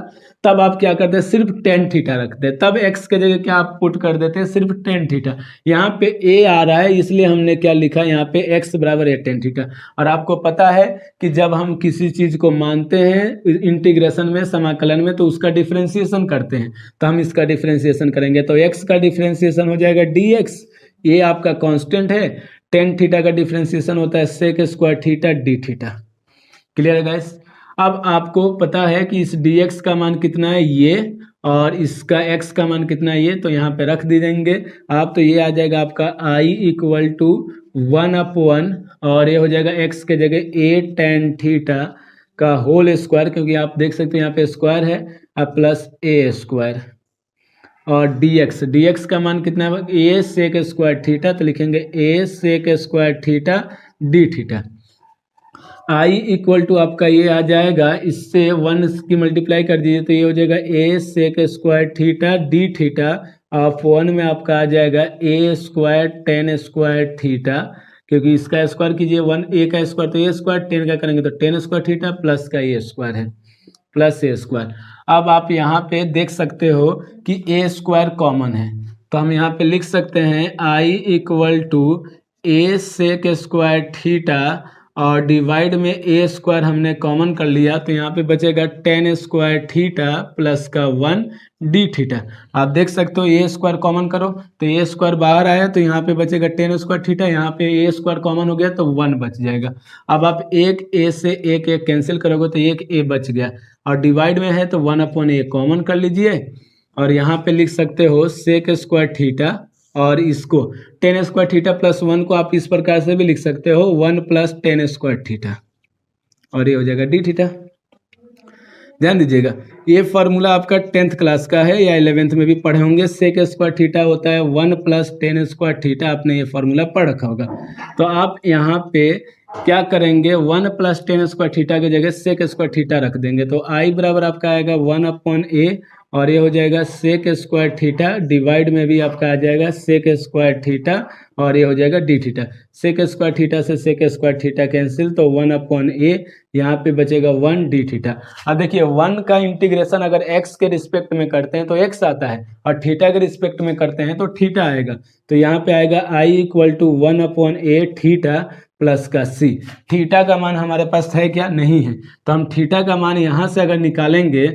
तब आप क्या करते हैं, सिर्फ टेन थीटा रखते हैं। तब x के जगह क्या आप पुट कर देते हैं, सिर्फ टेन थीटा। यहाँ पे a आ रहा है इसलिए हमने क्या लिखा, यहाँ पे x बराबर ए टेन थीटा। और आपको पता है कि जब हम किसी चीज को मानते हैं इंटीग्रेशन में, समाकलन में, तो उसका डिफ्रेंसिएशन करते हैं। तो हम इसका डिफ्रेंसिएशन करेंगे तो x का डिफ्रेंसिएशन हो जाएगा dx, ये आपका कांस्टेंट है। टेन थीटा का डिफ्रेंसिएशन होता है sec square theta d theta. Clear है गाइस। अब आपको पता है कि इस dx का मान कितना है ये, और इसका x का मान कितना है ये, तो यहाँ पे रख दीजिएंगे आप। तो ये आ जाएगा आपका i इक्वल टू 1/1 और ये हो जाएगा x के जगह ए टेन थीटा का होल स्क्वायर, क्योंकि आप देख सकते हैं यहाँ पे स्क्वायर है, अब प्लस ए स्क्वायर और dx का मान कितना है, ए सेक स्क्वायर थीटा, तो लिखेंगे a sec square theta d theta. i equal to आपका ये आ जाएगा, इससे 1 की मल्टीप्लाई कर दीजिए तो ये हो जाएगा a sec square theta d theta. Of 1 में आपका आ जाएगा a square tan square theta, क्योंकि इसका स्क्वायर कीजिए 1 ए का स्क्वायर तो ए स्क्वायर, टेन का करेंगे तो टेन स्क्वायर थीटा प्लस का ए स्क्वायर है प्लस ए स्क्वायर। अब आप यहाँ पे देख सकते हो कि ए स्क्वायर कॉमन है, तो हम यहाँ पे लिख सकते हैं i equal to a sec square theta और डिवाइड में ए स्क्वायर हमने कॉमन कर लिया तो यहाँ पे बचेगा टेन स्क्वायर थीटा प्लस का 1 डी थीटा। आप देख सकते हो ए स्क्वायर कॉमन करो तो ए स्क्वायर बाहर आया तो यहाँ पे बचेगा टेन स्क्वायर थीटा, यहाँ पे ए स्क्वायर कॉमन हो गया तो 1 बच जाएगा। अब आप एक ए से एक कैंसिल करोगे तो एक ए बच गया और डिवाइड में है तो 1/a कॉमन कर लीजिए और यहाँ पे लिख सकते हो सेक स्क्वायर थीटा और इसको टेन स्क्वायर थीटा प्लस 1 को आप इस प्रकार से भी लिख सकते हो 1 प्लस टेन स्क्वायर थीटा और ये हो जाएगा डी थीटा। ध्यान दीजिएगा ये फार्मूला आपका 10th क्लास का है या 11th में भी पढ़े होंगे। सेक स्क्वायर थीटा होता है 1 प्लस टेन स्क्वायर थीटा, आपने ये फार्मूला पढ़ रखा होगा। तो आप यहाँ पे क्या करेंगे, 1 प्लस टेन स्क्वायर थीटा की जगह सेक स्क्वायर थीटा रख देंगे तो i बराबर आपका आएगा 1/a और ये हो जाएगा सेक स्क्वायर थीटा, डिवाइड में भी आपका आ जाएगा सेक स्क्वायर थीटा, और ये हो जाएगा d theta. Sec square theta से सेक स्क्वायर थीटा कैंसिल, तो 1/a, यहाँ पे बचेगा 1 डी थीटा। अब देखिए 1 का इंटीग्रेशन अगर x के रिस्पेक्ट में करते हैं तो x आता है, और थीटा के रिस्पेक्ट में करते हैं तो थीटा आएगा। तो यहाँ पे आएगा I = 1/a थीटा प्लस का c। थीटा का मान हमारे पास है क्या? नहीं है। तो हम थीटा का मान यहाँ से अगर निकालेंगे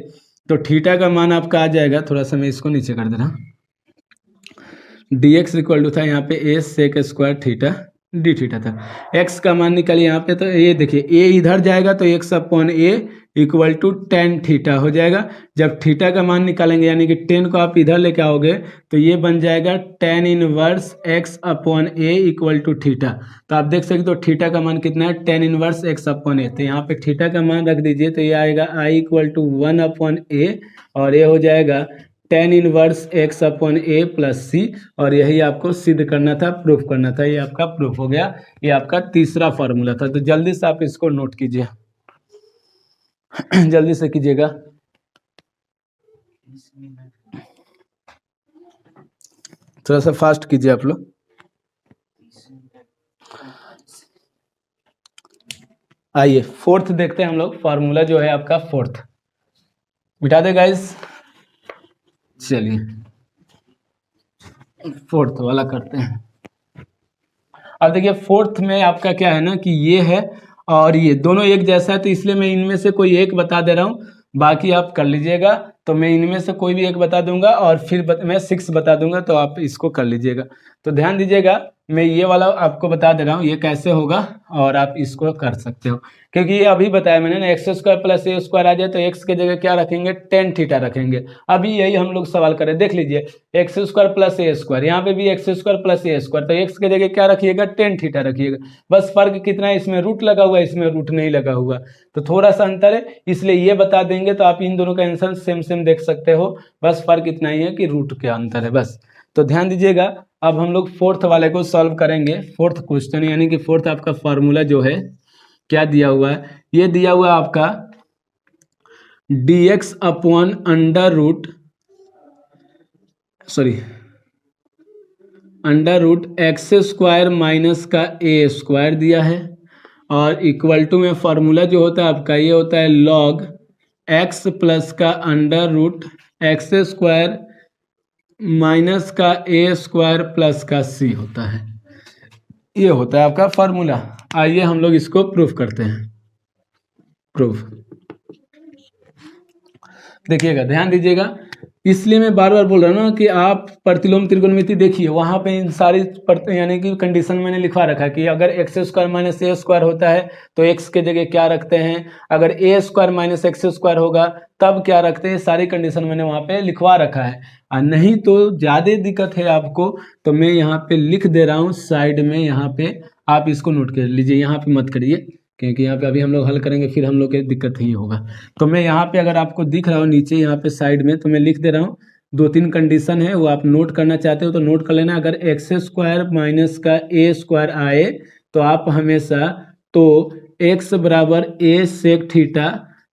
तो थीटा का मान आपका आ जाएगा, थोड़ा सा मैं इसको नीचे कर दे रहा हूँ, dx = था यहाँ पे a sec square theta d theta था। x का मान निकालिए यहाँ पे, तो ये देखिए a इधर जाएगा तो x/a = tan थीटा हो जाएगा। जब थीटा का मान निकालेंगे यानी कि 10 को आप इधर लेके आओगे तो ये बन जाएगा tan इनवर्स x/a = थीटा। तो आप देख सकते हो थीटा का मान कितना है, tan इनवर्स x/a। तो यहाँ पे थीटा का मान रख दीजिए, तो ये आएगा I = 1/a, और ये हो जाएगा tan inverse x/a plus c, और यही आपको सिद्ध करना था, प्रूफ करना था। ये आपका प्रूफ हो गया। ये आपका तीसरा फॉर्मूला था। तो जल्दी से आप इसको नोट कीजिए जल्दी से कीजिएगा। थोड़ा सा फास्ट कीजिए आप लोग। आइए फोर्थ देखते हैं हम लोग। फॉर्मूला जो है आपका फोर्थ, मिटा दे गाइस। चलिए फोर्थ वाला करते हैं। अब देखिए फोर्थ में आपका क्या है ना कि ये है और ये दोनों एक जैसा है, तो इसलिए मैं इनमें से कोई एक बता दे रहा हूँ, बाकी आप कर लीजिएगा। तो मैं इनमें से कोई भी एक बता दूंगा और फिर मैं 6 बता दूंगा, तो आप इसको कर लीजिएगा। तो ध्यान दीजिएगा, मैं ये वाला आपको बता दे रहा हूँ ये कैसे होगा, और आप इसको कर सकते हो। क्योंकि ये अभी बताया मैंने ना, x² + a² आ जाए तो x के जगह क्या रखेंगे, tan थीटा रखेंगे। अभी यही हम लोग सवाल करें, देख लीजिए x² + a², यहाँ पे भी x² + a², तो x के जगह क्या रखिएगा, tan थीटा रखिएगा। बस फर्क कितना है, इसमें रूट लगा हुआ है, इसमें रूट नहीं लगा हुआ, तो थोड़ा सा अंतर है, इसलिए ये बता देंगे। तो आप इन दोनों का आंसर सेम सेम देख सकते हो, बस फर्क इतना ही है कि रूट के अंतर है बस। तो ध्यान दीजिएगा, अब हम लोग फोर्थ वाले को सॉल्व करेंगे, फोर्थ क्वेश्चन, यानी कि फोर्थ आपका फॉर्मूला जो है क्या दिया हुआ है, ये दिया हुआ है आपका dx अपॉन √x² माइनस का a² दिया है, और इक्वल टू में फॉर्मूला जो होता है आपका ये होता है log x प्लस का √x² माइनस का a² प्लस का c होता है। ये होता है आपका फॉर्मूला। आइए हम लोग इसको प्रूफ करते हैं। प्रूफ देखिएगा, ध्यान दीजिएगा, इसलिए मैं बार बार बोल रहा हूँ ना कि आप प्रतिलोम त्रिकोणमिति देखिए, वहाँ पे इन सारी यानी कि कंडीशन मैंने लिखवा रखा है कि अगर x² माइनस a² होता है तो x के जगह क्या रखते हैं, अगर a² माइनस x² होगा तब क्या रखते हैं, सारी कंडीशन मैंने वहाँ पे लिखवा रखा है। और नहीं तो ज़्यादा दिक्कत है आपको तो मैं यहाँ पे लिख दे रहा हूँ साइड में, यहाँ पे आप इसको नोट कर लीजिए, यहाँ पे मत करिए क्योंकि यहाँ पे अभी हम लोग हल करेंगे फिर हम लोग के दिक्कत ही होगा। तो मैं यहाँ पे अगर आपको दिख रहा हो नीचे यहाँ पे साइड में, तो मैं लिख दे रहा हूँ 2-3 कंडीशन है, वो आप नोट करना चाहते हो तो नोट कर लेना। अगर x² माइनस का a² आए तो आप हमेशा तो x बराबर a सेक थीटा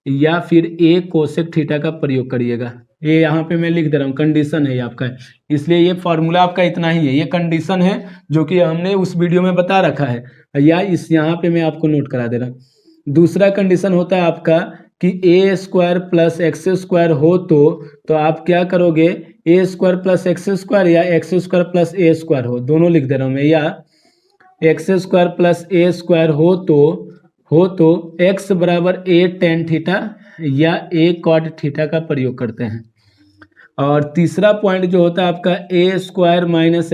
या फिर a कोसेक थीटा का प्रयोग करिएगा। ये यहाँ पे मैं लिख दे रहा हूँ, कंडीशन है ये आपका, इसलिए ये फॉर्मूला आपका इतना ही है, ये कंडीशन है जो कि हमने उस वीडियो में बता रखा है, या इस यहाँ पे मैं आपको नोट करा दे रहा हूँ। दूसरा कंडीशन होता है आपका कि a² प्लस x² हो तो आप क्या करोगे, a² प्लस x² या x² प्लस a² हो, दोनों लिख दे रहा हूँ मैं, या x² प्लस a² हो तो x बराबर a tan थीटा या a cot थीटा का प्रयोग करते हैं। और तीसरा पॉइंट जो होता है आपका a² माइनस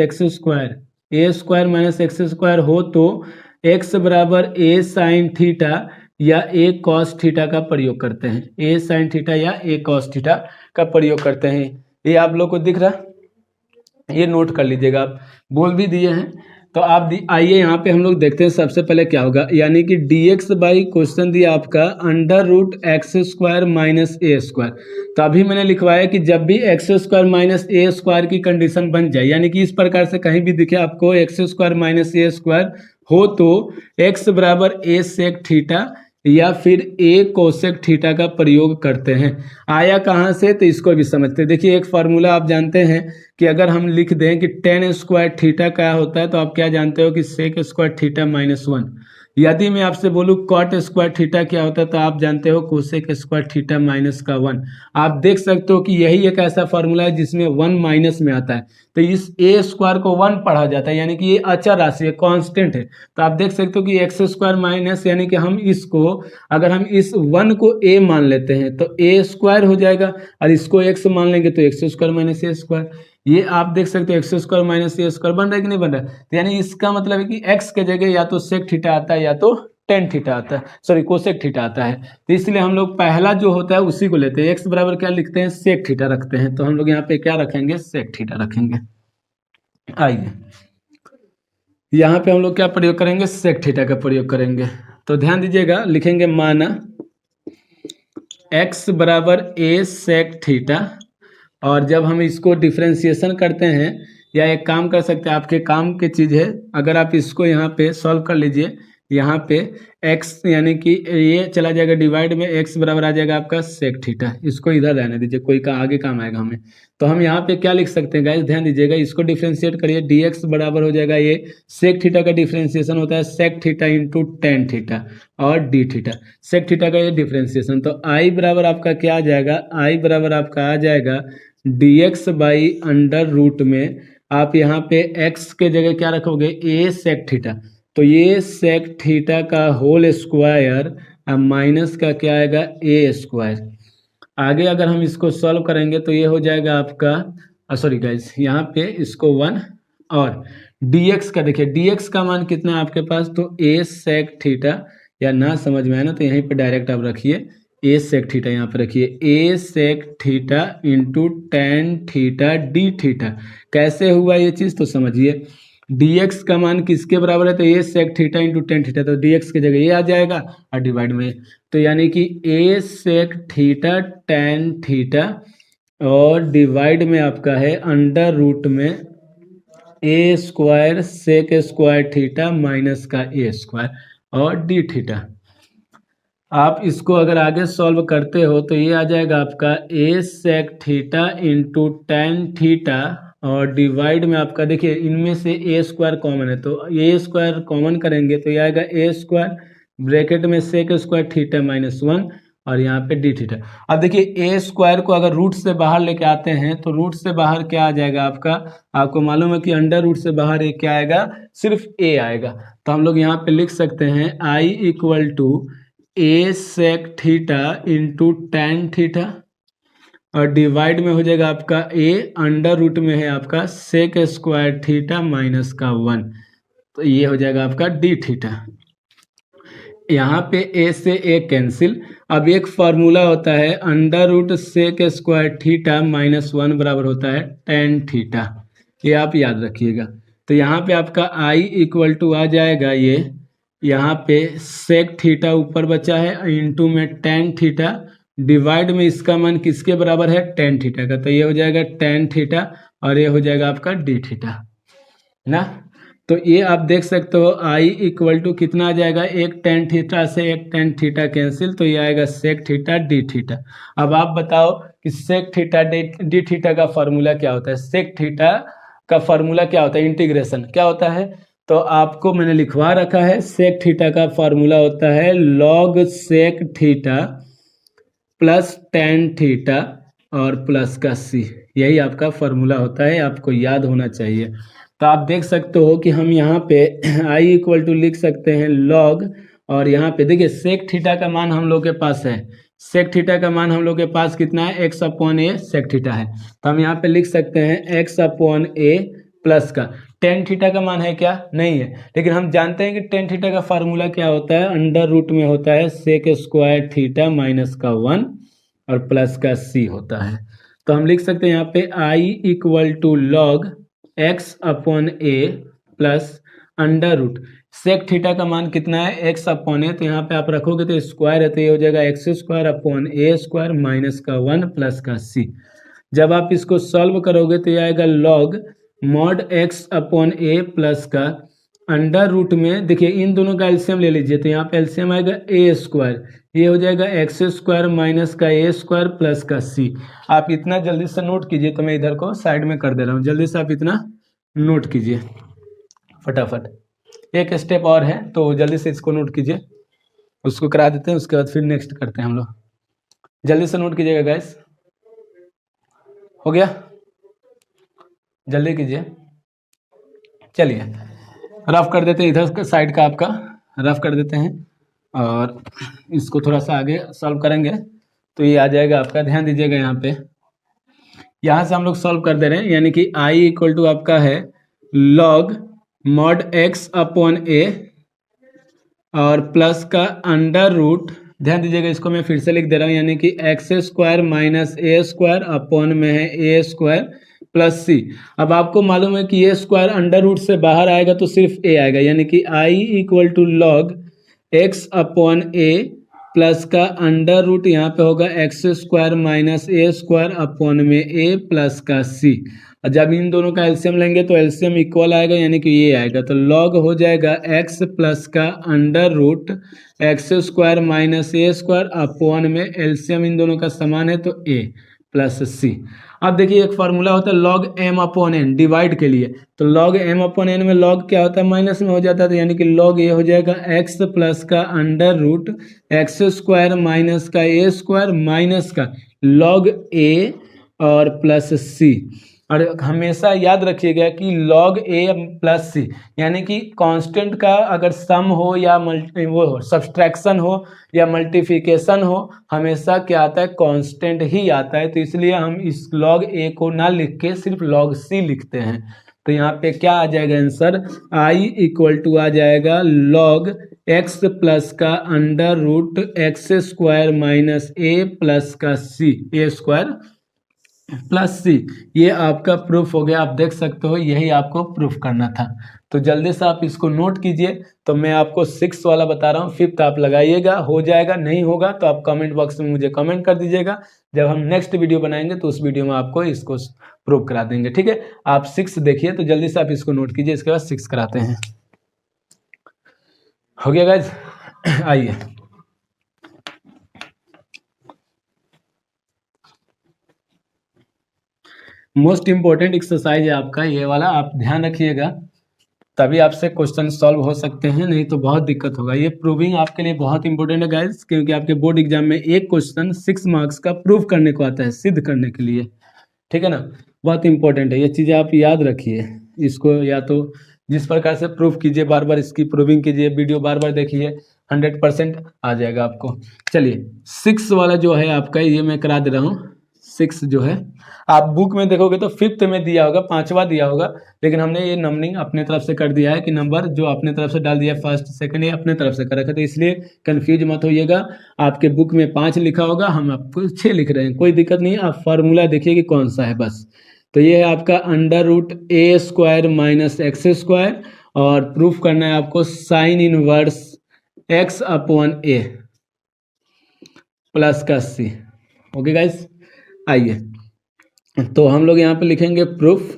x² हो तो x बराबर a साइन थीटा या a cos थीटा का प्रयोग करते हैं, a साइन थीटा या a cos थीटा का प्रयोग करते हैं। ये आप लोग को दिख रहा, ये नोट कर लीजिएगा, आप बोल भी दिए हैं। तो आप आइए यहाँ पे हम लोग देखते हैं सबसे पहले क्या होगा, यानी कि dx बाई क्वेश्चन दिया आपका √x² माइनस a²। तो अभी मैंने लिखवाया कि जब भी x² माइनस a² की कंडीशन बन जाए, यानी कि इस प्रकार से कहीं भी दिखे आपको x² माइनस a² हो तो x बराबर a सेक थीटा या फिर ए कोसेक थीटा का प्रयोग करते हैं। आया कहाँ से, तो इसको भी समझते हैं। देखिए एक फार्मूला आप जानते हैं कि अगर हम लिख दें कि टेन स्क्वायर थीटा क्या होता है, तो आप क्या जानते हो कि सेक स्क्वायर थीटा -1। यदि मैं आपसे बोलूँ कॉट स्क्वायर थीटा क्या होता है, तो आप जानते हो कोसेक स्क्वायर थीटा -1। आप देख सकते हो कि यही एक ऐसा फार्मूला है जिसमें 1 माइनस में आता है, तो इस ए स्क्वायर को 1 पढ़ा जाता है, यानी कि ये अचर राशि है, कांस्टेंट है। तो आप देख सकते हो कि एक्स स्क्वायर माइनस, यानी कि हम इसको, अगर हम इस 1 को ए मान लेते हैं तो ए स्क्वायर हो जाएगा, और इसको एक्स मान लेंगे तो x square minus a square. ये आप देख सकते हो x square minus a square बन रहा है कि नहीं बन रहा है। तो यानी इसका मतलब है कि एक्स के जगह या तो सेक थीटा आता है या तो टेन थीटा आता है, सॉरी कोसेक थीटा आता है। तो इसलिए हम लोग पहला जो होता है उसी को लेते हैं। एक्स बराबर क्या लिखते हैं, सेक थीटा रखते हैं। तो हम लोग यहाँ पे क्या रखेंगे, सेक थीटा रखेंगे। आइए यहाँ पे हम लोग क्या प्रयोग करेंगे, सेक थीटा का प्रयोग करेंगे। तो ध्यान दीजिएगा, लिखेंगे माना x बराबर a सेक थीटा, और जब हम इसको डिफ्रेंसिएशन करते हैं, या एक काम कर सकते हैं, आपके काम की चीज़ है, अगर आप इसको यहाँ पे सॉल्व कर लीजिए, यहाँ पे x यानी कि ये चला जाएगा डिवाइड में, x बराबर आ जाएगा आपका सेक थीटा। इसको इधर रहने दीजिए, कोई का आगे काम आएगा हमें। तो हम यहाँ पे क्या लिख सकते हैं गाइस, ध्यान दीजिएगा, इसको डिफ्रेंशिएट करिए, dx बराबर हो जाएगा, ये सेक थीटा का डिफ्रेंशिएशन होता है sec theta into tan theta और डी थीटा, सेक थीटा का ये डिफ्रेंशिएशन। तो i बराबर आपका क्या आ जाएगा, i बराबर आपका आ जाएगा dx बाई अंडर रूट में, आप यहाँ पे x के जगह क्या रखोगे, a सेक थीटा। तो ये सेक थीटा का होल स्क्वायर, अब माइनस का क्या आएगा, ए स्क्वायर। आगे अगर हम इसको सॉल्व करेंगे तो ये हो जाएगा आपका, सॉरी गाइस, यहाँ पे इसको 1, और dx का देखिए, dx का मान कितना है आपके पास, तो a सेक थीटा, या ना समझ में आए ना तो यहीं पे डायरेक्ट आप रखिए a सेक थीटा, यहाँ पे रखिए a sec theta into tan theta d theta. कैसे हुआ ये चीज़ तो समझिए, dx का मान किसके बराबर है, तो a sec theta into tan theta, तो dx की जगह ये आ जाएगा और डिवाइड में, तो यानी कि a sec theta tan theta, और डिवाइड में आपका है अंडर रूट में a square sec square theta minus का a स्क्वायर और डी थीटा। आप इसको अगर आगे सॉल्व करते हो तो ये आ जाएगा आपका a sec theta into tan theta, और डिवाइड में आपका देखिए इनमें से a स्क्वायर कॉमन है, तो a स्क्वायर कॉमन करेंगे तो ये आएगा a स्क्वायर ब्रैकेट में सेक स्क्वायर थीटा -1, और यहाँ पे डी थीटा। अब देखिए a स्क्वायर को अगर रूट से बाहर लेके आते हैं तो रूट से बाहर क्या आ जाएगा आपका, आपको मालूम है कि अंडर रूट से बाहर एक क्या आएगा, सिर्फ a आएगा। तो हम लोग यहाँ पे लिख सकते हैं i equal to a sec theta into tan theta, और डिवाइड में हो जाएगा आपका a अंडर रूट में है आपका सेक स्क्वायर थीटा माइनस का 1, तो ये हो जाएगा आपका डी थीटा। यहाँ पे a से a कैंसिल। अब एक फार्मूला होता है under root sec square theta -1 बराबर होता है टेन थीटा, ये आप याद रखिएगा। तो यहाँ पे आपका i इक्वल टू आ जाएगा, ये यहाँ पे सेक थीटा ऊपर बचा है इंटू में टेन थीटा, डिवाइड में इसका मान किसके बराबर है, टेन थीटा का, तो ये हो जाएगा टेन थीटा, और ये हो जाएगा आपका डी थीटा ना। तो ये आप देख सकते हो i इक्वल टू कितना आ जाएगा, एक टेन थीटा से एक टेन थीटा कैंसिल, तो ये आएगा सेक थीटा डी थीटा। अब आप बताओ कि सेक थीटा डी थीटा का फार्मूला क्या होता है, सेक थीटा का फार्मूला क्या होता है, इंटीग्रेशन क्या होता है, तो आपको मैंने लिखवा रखा है, सेक थीटा का फार्मूला होता है log sec theta plus tan theta और प्लस का c, यही आपका फार्मूला होता है, आपको याद होना चाहिए। तो आप देख सकते हो कि हम यहाँ पे i इक्वल टू लिख सकते हैं लॉग, और यहाँ पे देखिए सेक थीटा का मान हम लोग के पास है, सेक थीटा का मान हम लोग के पास कितना है, x upon a sec theta है, तो हम यहाँ पे लिख सकते हैं x अपॉन a प्लस का टेन थीटा का मान है क्या, नहीं है, लेकिन हम जानते हैं कि टेन थीटा का फार्मूला क्या होता है, अंडर रूट में होता है सेक स्क्वायर थीटा माइनस का 1 और प्लस का c होता है। तो हम लिख सकते हैं यहाँ पे i equal to log x upon a plus under root sec theta का मान कितना है, x अपॉन a, तो यहाँ पे आप रखोगे तो स्क्वायर है, तो ये हो जाएगा x square upon a square minus का 1 प्लस का c। जब आप इसको सॉल्व करोगे तो ये आएगा log mod x upon a plus का अंडर रूट में देखिए इन दोनों का एलसीएम ले लीजिए, तो यहाँ पे एलसीएम आएगा ए स्क्वायर, ये हो जाएगा एक्स स्क्वायर माइनस का ए स्क्वायर प्लस का सी। आप इतना जल्दी से नोट कीजिए, तो मैं इधर को साइड में कर दे रहा हूँ, जल्दी से आप इतना नोट कीजिए फटाफट। एक स्टेप और है तो जल्दी से इसको नोट कीजिए, उसको करा देते हैं, उसके बाद फिर नेक्स्ट करते हैं हम लोग। जल्दी से नोट कीजिएगा गैस, हो गया? जल्दी कीजिए। चलिए रफ कर देते हैं, इधर साइड का आपका रफ कर देते हैं और इसको थोड़ा सा आगे सॉल्व करेंगे तो ये आ जाएगा आपका। ध्यान दीजिएगा यहाँ से हम लोग सॉल्व कर दे रहे हैं, यानी कि i इक्वल टू आपका है log mod x upon a और प्लस का अंडर रूट, ध्यान दीजिएगा इसको मैं फिर से लिख दे रहा हूँ, यानी कि x square minus a square upon में है ए स्क्वायर प्लस सी। अब आपको मालूम है कि ये स्क्वायर अंडर रूट से बाहर आएगा तो सिर्फ ए आएगा, यानी कि I equal to log x upon a plus का अंडर रूट यहाँ पे होगा x square minus a square upon में ए प्लस का सी। और जब इन दोनों का एलसीएम लेंगे तो एलसीएम इक्वल आएगा, यानी कि ये आएगा, तो लॉग हो जाएगा एक्स प्लस का under root x square minus a square upon में एलसीएम इन दोनों का समान है तो ए प्लस सी। अब देखिए एक फार्मूला होता है log m upon n divide के लिए, तो लॉग एम अपॉन एन में लॉग क्या होता है माइनस में हो जाता है, तो यानी कि लॉग ये हो जाएगा एक्स प्लस का under root x square minus का ए स्क्वायर माइनस का लॉग ए और प्लस सी। और हमेशा याद रखिएगा कि log a प्लस सी, यानी कि कांस्टेंट का अगर सम हो या वो हो सब्सट्रैक्शन हो या मल्टीप्लिकेशन हो, हमेशा क्या आता है कांस्टेंट ही आता है। तो इसलिए हम इस log a को ना लिख के सिर्फ log c लिखते हैं। तो यहाँ पे क्या आ जाएगा आंसर, i इक्वल टू आ जाएगा log x प्लस का under root x square minus a plus का सी, ए स्क्वायर प्लस सी। ये आपका प्रूफ हो गया, आप देख सकते हो यही आपको प्रूफ करना था। तो जल्दी से आप इसको नोट कीजिए। तो मैं आपको 6 वाला बता रहा हूँ, 5th आप लगाइएगा, हो जाएगा, नहीं होगा तो आप कमेंट बॉक्स में मुझे कमेंट कर दीजिएगा। जब हम नेक्स्ट वीडियो बनाएंगे तो उस वीडियो में आपको इसको प्रूफ करा देंगे, ठीक है। आप 6 देखिए, तो जल्दी से आप इसको नोट कीजिए, इसके बाद 6 कराते हैं। हो गया गाइज, आइए मोस्ट इंपॉर्टेंट एक्सरसाइज है आपका ये वाला, आप ध्यान रखिएगा, तभी आपसे क्वेश्चन सॉल्व हो सकते हैं, नहीं तो बहुत दिक्कत होगा। ये प्रूविंग आपके लिए बहुत इंपॉर्टेंट है गाइस, क्योंकि आपके बोर्ड एग्जाम में एक क्वेश्चन 6 मार्क्स का प्रूव करने को आता है, सिद्ध करने के लिए, ठीक है ना। बहुत इंपॉर्टेंट है ये चीज़ें, आप याद रखिए इसको, या तो जिस प्रकार से प्रूफ कीजिए, बार बार इसकी प्रूविंग कीजिए, वीडियो बार बार देखिए, 100% आ जाएगा आपको। चलिए 6 वाला जो है आपका, ये मैं करा दे रहा हूँ। 6 जो है आप बुक में देखोगे तो 5th में दिया होगा, 5वां दिया होगा, लेकिन हमने ये नंबरिंग अपने तरफ से कर दिया है कि नंबर जो अपने तरफ से डाल दिया, फर्स्ट सेकंड, ये अपने तरफ से कर रखा है, तो इसलिए कंफ्यूज मत होइएगा। आपके बुक में 5 लिखा होगा, हम आपको 6 लिख रहे हैं, कोई दिक्कत नहीं है। आप फार्मूला देखिए कि कौन सा है बस। तो ये है आपका under root a square minus x square, और प्रूफ करना है आपको sine inverse x upon a plus का सी। ओके गाइस, आइए तो हम लोग यहाँ पे लिखेंगे प्रूफ,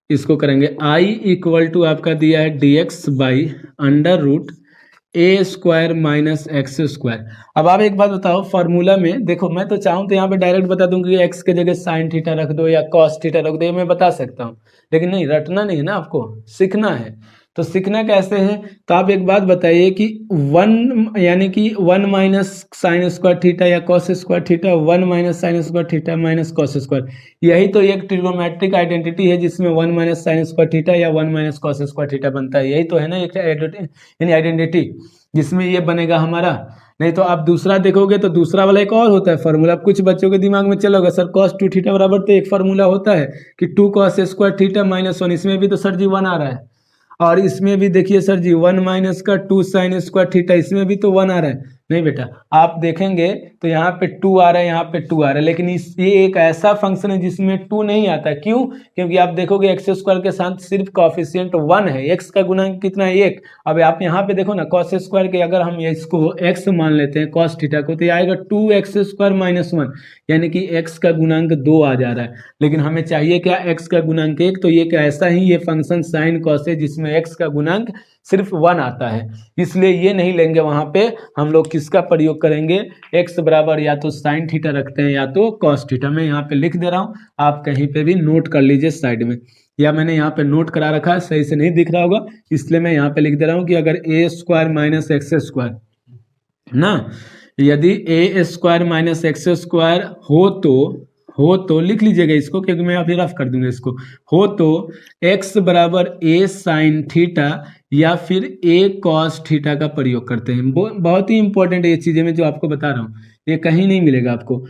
इसको करेंगे i इक्वल टू आपका दिया है dx by under root a square minus x square. अब आप एक बात बताओ, फार्मूला में देखो, मैं तो चाहूँ तो यहाँ पे डायरेक्ट बता दूंगी कि x के जगह साइन थीटा रख दो या कॉस थीटा रख दो, ये मैं बता सकता हूँ, लेकिन नहीं, रटना नहीं है ना, आपको सीखना है। तो सीखना कैसे है, तो आप एक बात बताइए कि 1 यानी कि 1 माइनस साइन स्क्वायर थीटा या cos square theta, 1 minus sine square theta minus cos square, यही तो एक ट्रिग्नोमेट्रिक आइडेंटिटी है जिसमें 1 माइनस साइन स्क्वायर थीटा या 1 माइनस कॉस स्क्वायर थीटा बनता है, यही तो है ना एक यानी आइडेंटिटी जिसमें ये बनेगा हमारा। नहीं तो आप दूसरा देखोगे तो दूसरा वाला एक और होता है फार्मूला, कुछ बच्चों के दिमाग में चलोगा सर cos 2 थीटा बराबर, तो एक फार्मूला होता है कि 2 cos स्क्वायर थीटा माइनस 1, इसमें भी तो सर जी 1 आ रहा है, और इसमें भी देखिए सर जी 1 माइनस का 2 साइन स्क्वायर थीटा, इसमें भी तो 1 आ रहा है। नहीं बेटा, आप देखेंगे तो यहाँ पे 2 आ रहा है, यहाँ पे 2 आ रहा है, लेकिन ये एक ऐसा फंक्शन है जिसमें 2 नहीं आता। क्यों? क्योंकि आप देखोगे एक्स स्क्वायर के साथ सिर्फ कॉफिशिएंट 1 है, एक्स का गुणांक कितना है 1। अब आप यहाँ पे देखो ना, कॉस स्क्वायर के अगर हम इसको एक्स मान लेते हैं कॉस थीटा को, तो ये आएगा 2x² - 1, यानी कि एक्स का गुणांक 2 आ जा रहा है। लेकिन हमें चाहिए क्या? एक्स का गुणांक 1। तो ये एक ऐसा ही ये फंक्शन साइन कॉस है जिसमें एक्स का गुणांक सिर्फ 1 आता है, इसलिए ये नहीं लेंगे। वहां पे हम लोग किसका प्रयोग करेंगे? एक्स बराबर या तो साइन थीटा रखते हैं या तो कॉस थीटा। मैं यहाँ पे लिख दे रहा हूँ, आप कहीं पे भी नोट कर लीजिए साइड में, या मैंने यहाँ पे नोट करा रखा है, सही से नहीं दिख रहा होगा इसलिए मैं यहाँ पे लिख दे रहा हूँ कि अगर a² - x² ना, यदि a² - x² हो तो लिख लीजिएगा इसको, क्योंकि मैं अभी रफ कर दूंगा इसको। हो तो x बराबर a साइन थीटा या फिर a कॉस थीटा का प्रयोग करते हैं। बहुत ही इंपॉर्टेंट है ये चीजें मैं जो आपको बता रहा हूँ, ये कहीं नहीं मिलेगा आपको।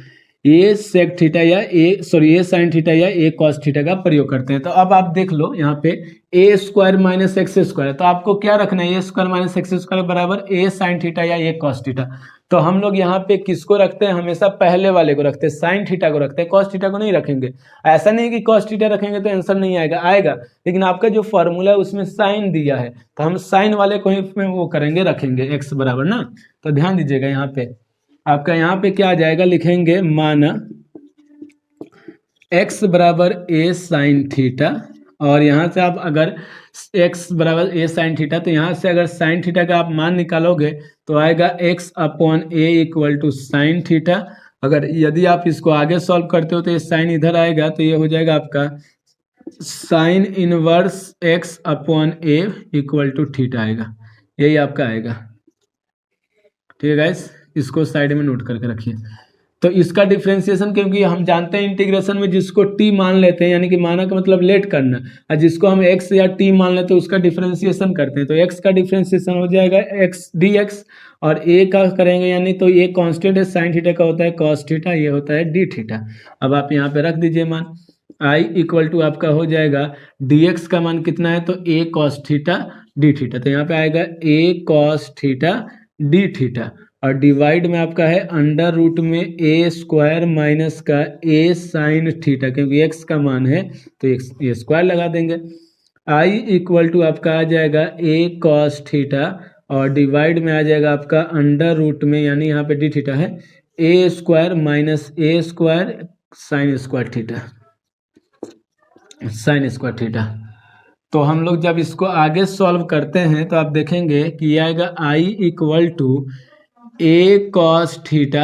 ए सेक थीटा या ए साइन थीटा या ए कॉस थीटा का प्रयोग करते हैं। तो अब आप देख लो यहाँ पे a² - x², तो आपको क्या रखना है? a² - x² बराबर a साइन थीटा या a कॉस थीटा। तो हम लोग यहाँ पे किसको रखते हैं? हमेशा पहले वाले को रखते हैं, साइन थीटा को रखते हैं, कॉस थीटा को नहीं रखेंगे। ऐसा नहीं कि कॉस थीटा रखेंगे तो आंसर नहीं आएगा, आएगा, लेकिन आपका जो फॉर्मूला है उसमें साइन दिया है, तो हम साइन वाले को ही वो करेंगे, रखेंगे एक्स बराबर ना। तो ध्यान दीजिएगा यहाँ पे आपका यहाँ पे क्या आ जाएगा, लिखेंगे माना x बराबर a साइन थीटा, और यहाँ से आप अगर x बराबर a साइन थीटा, तो यहाँ से अगर साइन थीटा का आप मान निकालोगे तो आएगा x/a equal to sine theta. अगर यदि आप इसको आगे सॉल्व करते हो तो ये साइन इधर आएगा, तो ये हो जाएगा आपका sine inverse x/a equal to theta आएगा, यही आपका आएगा। ठीक है गाइस, इसको साइड में नोट करके रखिए। तो इसका डिफ्रेंसिएशन, क्योंकि हम जानते हैं इंटीग्रेशन में जिसको t मान लेते हैं, यानी कि माना का मतलब लेट करना, और जिसको हम x या t मान लेते हैं उसका डिफ्रेंसिएशन करते हैं। तो x का डिफ्रेंसिएशन हो जाएगा x dx, और a का करेंगे, यानी तो ये कांस्टेंट है, साइन थीटा का होता है cos थीटा, ये होता है d थीटा। अब आप यहाँ पे रख दीजिए मान, i इक्वल टू आपका हो जाएगा dx का मान कितना है? तो a cos theta d theta, तो यहाँ पे आएगा a cos theta d theta, और डिवाइड में आपका है अंडर रूट में a² माइनस का a साइन थीटा, क्योंकि x का मान है तो ये स्क्वायर लगा देंगे। i इक्वल टू आपका आ जाएगा a cos थीटा, और डिवाइड में आ जाएगा आपका अंडर रूट में, यानी यहाँ पे d थीटा है, a² minus a² sign square theta, sign square theta. तो हम लोग जब इसको आगे सॉल्व करते हैं तो आप देखेंगे कि ये आएगा i equal to a cos theta,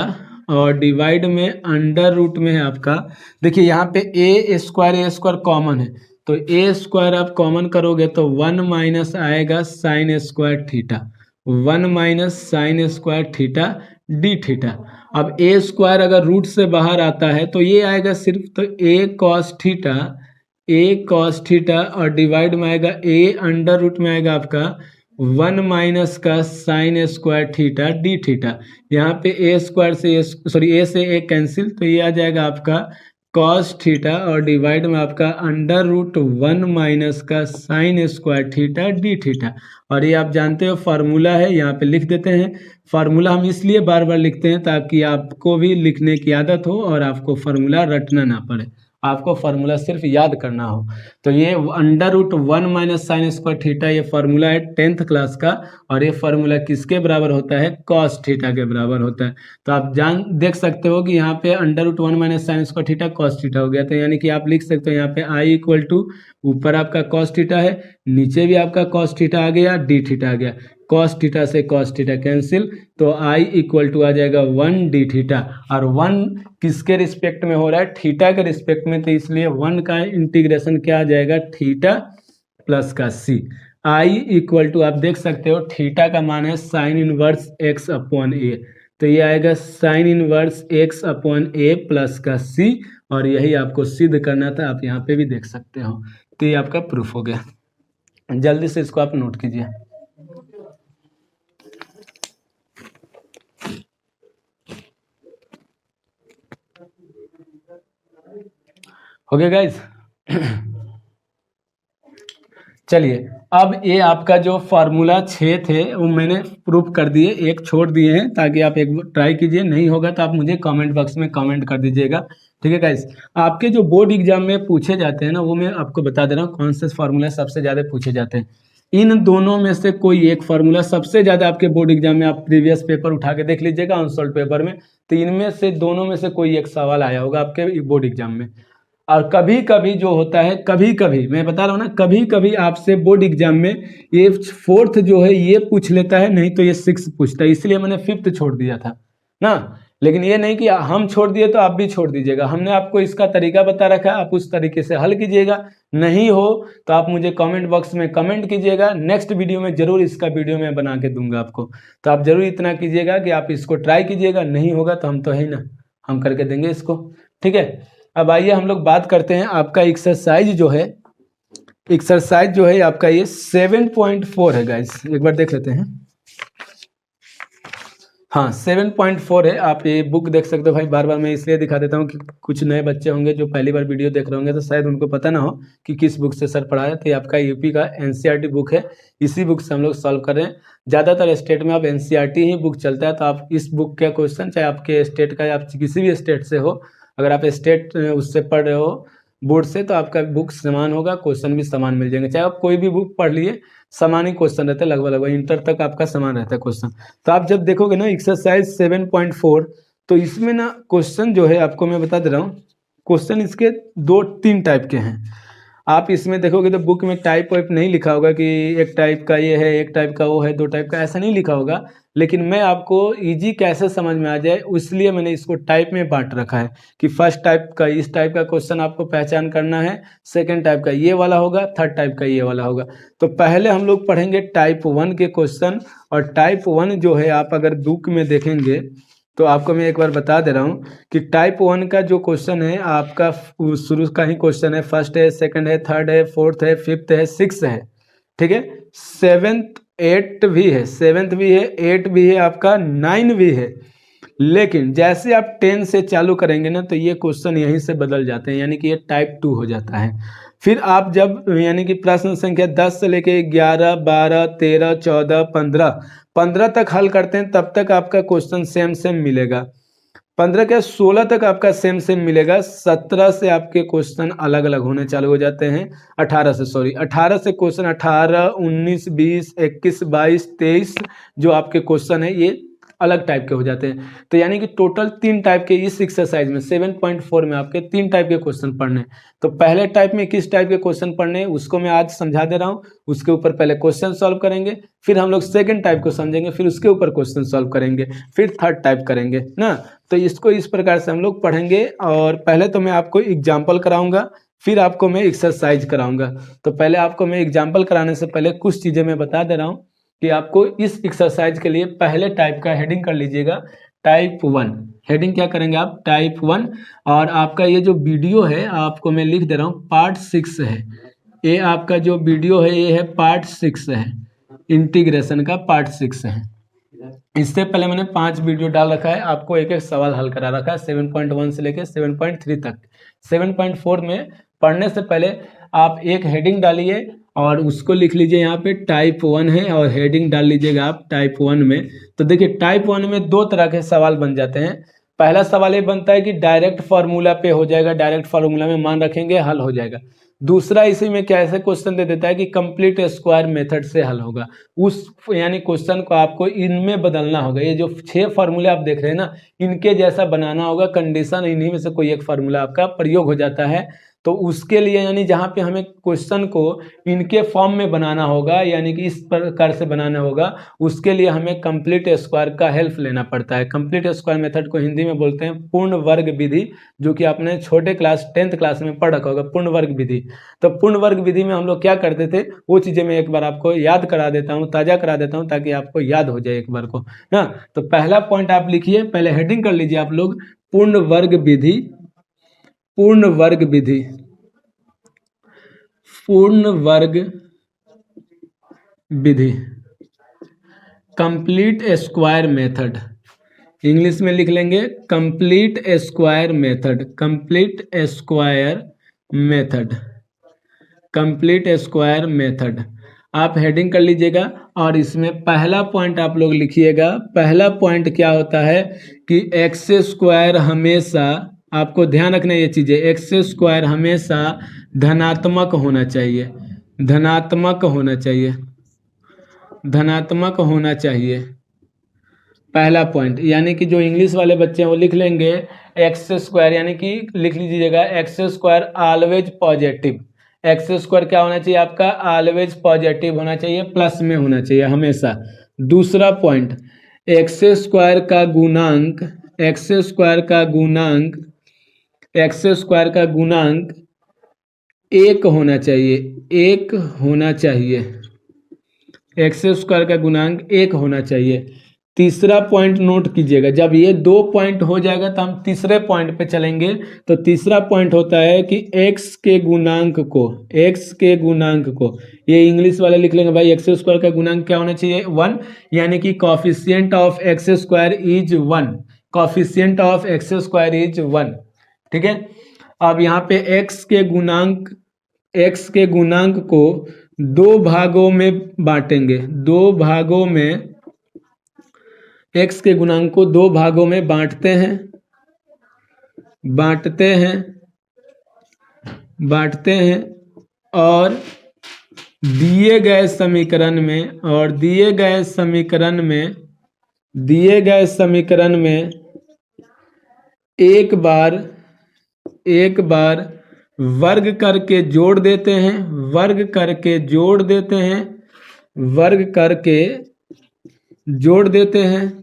और डिवाइड में अंडर रूट में है आपका, देखिए यहाँ पे a² कॉमन है, तो a² आप कॉमन करोगे तो 1 माइनस आएगा sign square theta, 1 minus sine square theta d theta. अब a² अगर रूट से बाहर आता है तो ये आएगा सिर्फ, तो a कॉस थीटा, और डिवाइड में आएगा a अंडर रूट में आएगा आपका 1 माइनस का sign square theta d theta. यहाँ पे a² से a से a कैंसिल, तो ये आ जाएगा आपका कॉस थीटा, और डिवाइड में आपका अंडर रूट 1 माइनस का sign square theta d theta. और ये आप जानते हो फार्मूला है, यहाँ पे लिख देते हैं। फार्मूला हम इसलिए बार बार लिखते हैं ताकि आपको भी लिखने की आदत हो और आपको फार्मूला रटना ना पड़े, आपको फार्मूला सिर्फ याद करना हो। तो ये under root 1 minus sine square theta, ये फार्मूला है 10th क्लास का, और ये फार्मूला किसके बराबर होता है? कॉस थीटा के बराबर होता है। तो आप देख सकते हो कि यहाँ पे under root 1 minus sine square theta cos theta हो गया, तो यानी कि आप लिख सकते हो यहाँ पे i इक्वल टू, ऊपर आपका कॉस थीटा है, नीचे भी आपका कॉस थीटा आ गया, डी थीटा आ गया, कॉस थीटा से कॉस थीटा कैंसिल, तो i इक्वल टू आ जाएगा 1 डी थीटा, और 1 किसके रिस्पेक्ट में हो रहा है? थीटा के रिस्पेक्ट में, तो इसलिए 1 का इंटीग्रेशन क्या आ जाएगा? थीटा प्लस का c। i इक्वल टू आप देख सकते हो थीटा का मान है साइन इनवर्स x/a, तो ये आएगा साइन इनवर्स x/a प्लस का c, और यही आपको सिद्ध करना था, आप यहाँ पे भी देख सकते हो। तो ये आपका प्रूफ हो गया, जल्दी से इसको आप नोट कीजिए। हो गया गाइज? चलिए, अब ये आपका जो फार्मूला 6 थे वो मैंने प्रूफ कर दिए, एक छोड़ दिए हैं, ताकि आप एक ट्राई कीजिए। नहीं होगा तो आप मुझे कमेंट बॉक्स में कमेंट कर दीजिएगा, ठीक है गाइस। आपके जो बोर्ड एग्जाम में पूछे जाते हैं ना, वो मैं आपको बता दे रहा हूँ कौन से फार्मूला सबसे ज़्यादा पूछे जाते हैं। इन दोनों में से कोई एक फार्मूला सबसे ज़्यादा आपके बोर्ड एग्जाम में, आप प्रीवियस पेपर उठा के देख लीजिएगा अनसॉल्व पेपर में, तो इनमें से दोनों में से कोई एक सवाल आया होगा आपके बोर्ड एग्जाम में। और कभी कभी जो होता है, कभी कभी मैं बता रहा हूँ ना, कभी कभी आपसे बोर्ड एग्जाम में ये 4th जो है ये पूछ लेता है, नहीं तो ये 6 पूछता है, इसलिए मैंने 5th छोड़ दिया था ना। लेकिन ये नहीं कि हम छोड़ दिए तो आप भी छोड़ दीजिएगा, हमने आपको इसका तरीका बता रखा है, आप उस तरीके से हल कीजिएगा। नहीं हो तो आप मुझे कमेंट बॉक्स में कमेंट कीजिएगा, नेक्स्ट वीडियो में जरूर इसका वीडियो मैं बना के दूंगा आपको। तो आप जरूर इतना कीजिएगा कि आप इसको ट्राई कीजिएगा, नहीं होगा तो हम तो है ना, हम करके देंगे इसको, ठीक है। अब आइए हम लोग बात करते हैं आपका एक्सरसाइज जो है, एक्सरसाइज जो है आपका ये 7.4 है गाइस, एक बार देख लेते हैं। हाँ 7.4 है, आप ये बुक देख सकते हो भाई। बार बार मैं इसलिए दिखा देता हूँ कि कुछ नए बच्चे होंगे जो पहली बार वीडियो देख रहे होंगे, तो शायद उनको पता ना हो कि किस बुक से सर पढ़ा है। तो ये आपका यूपी का एनसीईआरटी बुक है, इसी बुक से हम लोग सॉल्व कर रहे हैं। ज़्यादातर स्टेट में अब एनसीईआरटी ही बुक चलता है, तो आप इस बुक का क्वेश्चन, चाहे आपके स्टेट का, आप किसी भी स्टेट से हो, अगर आप स्टेट उससे पढ़ रहे हो बोर्ड से, तो आपका बुक समान होगा, क्वेश्चन भी समान मिल जाएंगे। चाहे आप कोई भी बुक पढ़ लिए, समान ही क्वेश्चन रहते हैं, लगभग लगभग इंटर तक आपका समान रहता है क्वेश्चन। तो आप जब देखोगे ना एक्सरसाइज 7.4, तो इसमें ना क्वेश्चन जो है आपको मैं बता दे रहा हूँ, क्वेश्चन इसके 2-3 टाइप के हैं। आप इसमें देखोगे तो बुक में टाइप वाइप नहीं लिखा होगा कि एक टाइप का ये है, एक टाइप का वो है, 2 टाइप का, ऐसा नहीं लिखा होगा। लेकिन मैं आपको इजी कैसे समझ में आ जाए, इसलिए मैंने इसको टाइप में बांट रखा है कि फर्स्ट टाइप का इस टाइप का क्वेश्चन आपको पहचान करना है, सेकंड टाइप का ये वाला होगा, थर्ड टाइप का ये वाला होगा। तो पहले हम लोग पढ़ेंगे टाइप 1 के क्वेश्चन। और टाइप 1 जो है, आप अगर बुक में देखेंगे तो आपको मैं एक बार बता दे रहा हूँ कि टाइप 1 का जो क्वेश्चन है आपका शुरू का ही क्वेश्चन है, फर्स्ट है, सेकंड है, थर्ड है, फोर्थ है, फिफ्थ है, सिक्स है, ठीक है। 7th 8 भी है, 7th भी है, 8 भी है, आपका 9 भी है। लेकिन जैसे आप 10 से चालू करेंगे ना, तो ये क्वेश्चन यहीं से बदल जाते हैं, यानी कि ये टाइप 2 हो जाता है। फिर आप जब यानी कि प्रश्न संख्या 10 से लेके 11, 12, 13, 14, 15 तक हल करते हैं, तब तक आपका क्वेश्चन सेम सेम मिलेगा। 15 के 16 तक आपका सेम सेम मिलेगा। 17 से आपके क्वेश्चन अलग अलग होने चालू हो जाते हैं। 18 से क्वेश्चन 18, 19, 20, 21, 22, 23 जो आपके क्वेश्चन है ये अलग टाइप के हो जाते हैं। तो यानी कि टोटल 3 टाइप के इस एक्सरसाइज में 7.4 में आपके 3 टाइप के क्वेश्चन पढ़ने हैं। तो पहले टाइप में किस टाइप के क्वेश्चन पढ़ने हैं उसको मैं आज समझा दे रहा हूँ। उसके ऊपर पहले क्वेश्चन सॉल्व करेंगे, फिर हम लोग सेकंड टाइप को समझेंगे, फिर उसके ऊपर क्वेश्चन सॉल्व करेंगे, फिर थर्ड टाइप करेंगे ना। तो इसको इस प्रकार से हम लोग पढ़ेंगे। और पहले तो मैं आपको एग्जाम्पल कराऊंगा, फिर आपको मैं एक्सरसाइज कराऊंगा। तो पहले आपको मैं एग्जाम्पल कराने से पहले कुछ चीज़ें मैं बता दे रहा हूँ कि आपको इस एक्सरसाइज के लिए पहले टाइप का हेडिंग कर लीजिएगा, टाइप 1। हेडिंग क्या करेंगे आप, टाइप 1। और आपका ये जो वीडियो है आपको मैं लिख दे रहा हूँ, पार्ट 6 है। ये आपका जो वीडियो है ये है पार्ट 6 है, इंटीग्रेशन का पार्ट 6 है। इससे पहले मैंने 5 वीडियो डाल रखा है, आपको एक एक सवाल हल करा रखा है 7.1 से लेकर 7.3 तक। 7.4 में पढ़ने से पहले आप एक हेडिंग डालिए और उसको लिख लीजिए, यहाँ पे टाइप 1 है और हेडिंग डाल लीजिएगा आप टाइप 1 में। तो देखिए टाइप 1 में 2 तरह के सवाल बन जाते हैं। पहला सवाल ये बनता है कि डायरेक्ट फार्मूला पे हो जाएगा, डायरेक्ट फार्मूला में मान रखेंगे, हल हो जाएगा। दूसरा इसी में क्या ऐसे क्वेश्चन दे देता है कि कंप्लीट स्क्वायर मेथड से हल होगा। उस यानी क्वेश्चन को आपको इनमें बदलना होगा। ये जो 6 फार्मूले आप देख रहे हैं ना, इनके जैसा बनाना होगा, कंडीशन इन्हीं में से कोई एक फार्मूला आपका प्रयोग हो जाता है। तो उसके लिए यानी जहाँ पे हमें क्वेश्चन को इनके फॉर्म में बनाना होगा, यानी कि इस प्रकार से बनाना होगा, उसके लिए हमें कंप्लीट स्क्वायर का हेल्प लेना पड़ता है। कंप्लीट स्क्वायर मेथड को हिंदी में बोलते हैं पूर्ण वर्ग विधि, जो कि आपने छोटे क्लास 10th क्लास में पढ़ रखा होगा, पूर्ण वर्ग विधि। तो पूर्ण वर्ग विधि में हम लोग क्या करते थे, वो चीज़ें मैं एक बार आपको याद करा देता हूँ, ताज़ा करा देता हूँ, ताकि आपको याद हो जाए एक बार को ना। तो पहला पॉइंट आप लिखिए, पहले हेडिंग कर लीजिए आप लोग, पूर्ण वर्ग विधि, पूर्ण वर्ग विधि, पूर्ण वर्ग विधि, कंप्लीट स्क्वायर मेथड। इंग्लिश में लिख लेंगे complete square method, complete square method. Complete square method आप हेडिंग कर लीजिएगा। और इसमें पहला पॉइंट आप लोग लिखिएगा। पहला पॉइंट क्या होता है कि एक्स स्क्वायर हमेशा, आपको ध्यान रखना ये चीज़ें, एक्स स्क्वायर हमेशा धनात्मक होना चाहिए, धनात्मक होना चाहिए, धनात्मक होना चाहिए। पहला पॉइंट, यानी कि जो इंग्लिश वाले बच्चे हैं वो लिख लेंगे एक्स स्क्वायर, यानी कि लिख लीजिएगा x square always positive. X square क्या होना चाहिए आपका? ऑलवेज पॉजिटिव होना चाहिए, प्लस में होना चाहिए हमेशा। दूसरा पॉइंट, एक्स स्क्वायर का गुणांक, एक्स स्क्वायर का गुणांक, एक्स स्क्वायर का गुणांक एक होना चाहिए, एक होना चाहिए। एक्स स्क्वायर का गुणांक एक होना चाहिए। तीसरा पॉइंट नोट कीजिएगा, जब ये दो पॉइंट हो जाएगा तो हम तीसरे पॉइंट पे चलेंगे। तो तीसरा पॉइंट होता है कि x के गुणांक को, x के गुणांक को, ये इंग्लिश वाले लिख लेंगे भाई, एक्स स्क्वायर का गुणांक क्या होना चाहिए? 1, यानी कि coefficient of x square is 1, coefficient of x square is 1। ठीक है, अब यहाँ पे x के गुणांक, x के गुणांक को दो भागों में बांटेंगे, दो भागों में, x के गुणांक को दो भागों में बांटते हैं, बांटते हैं, बांटते हैं। और दिए गए समीकरण में, और दिए गए समीकरण में, दिए गए समीकरण में एक बार, एक बार वर्ग करके जोड़ देते हैं, वर्ग करके जोड़ देते हैं, वर्ग करके जोड़ देते हैं।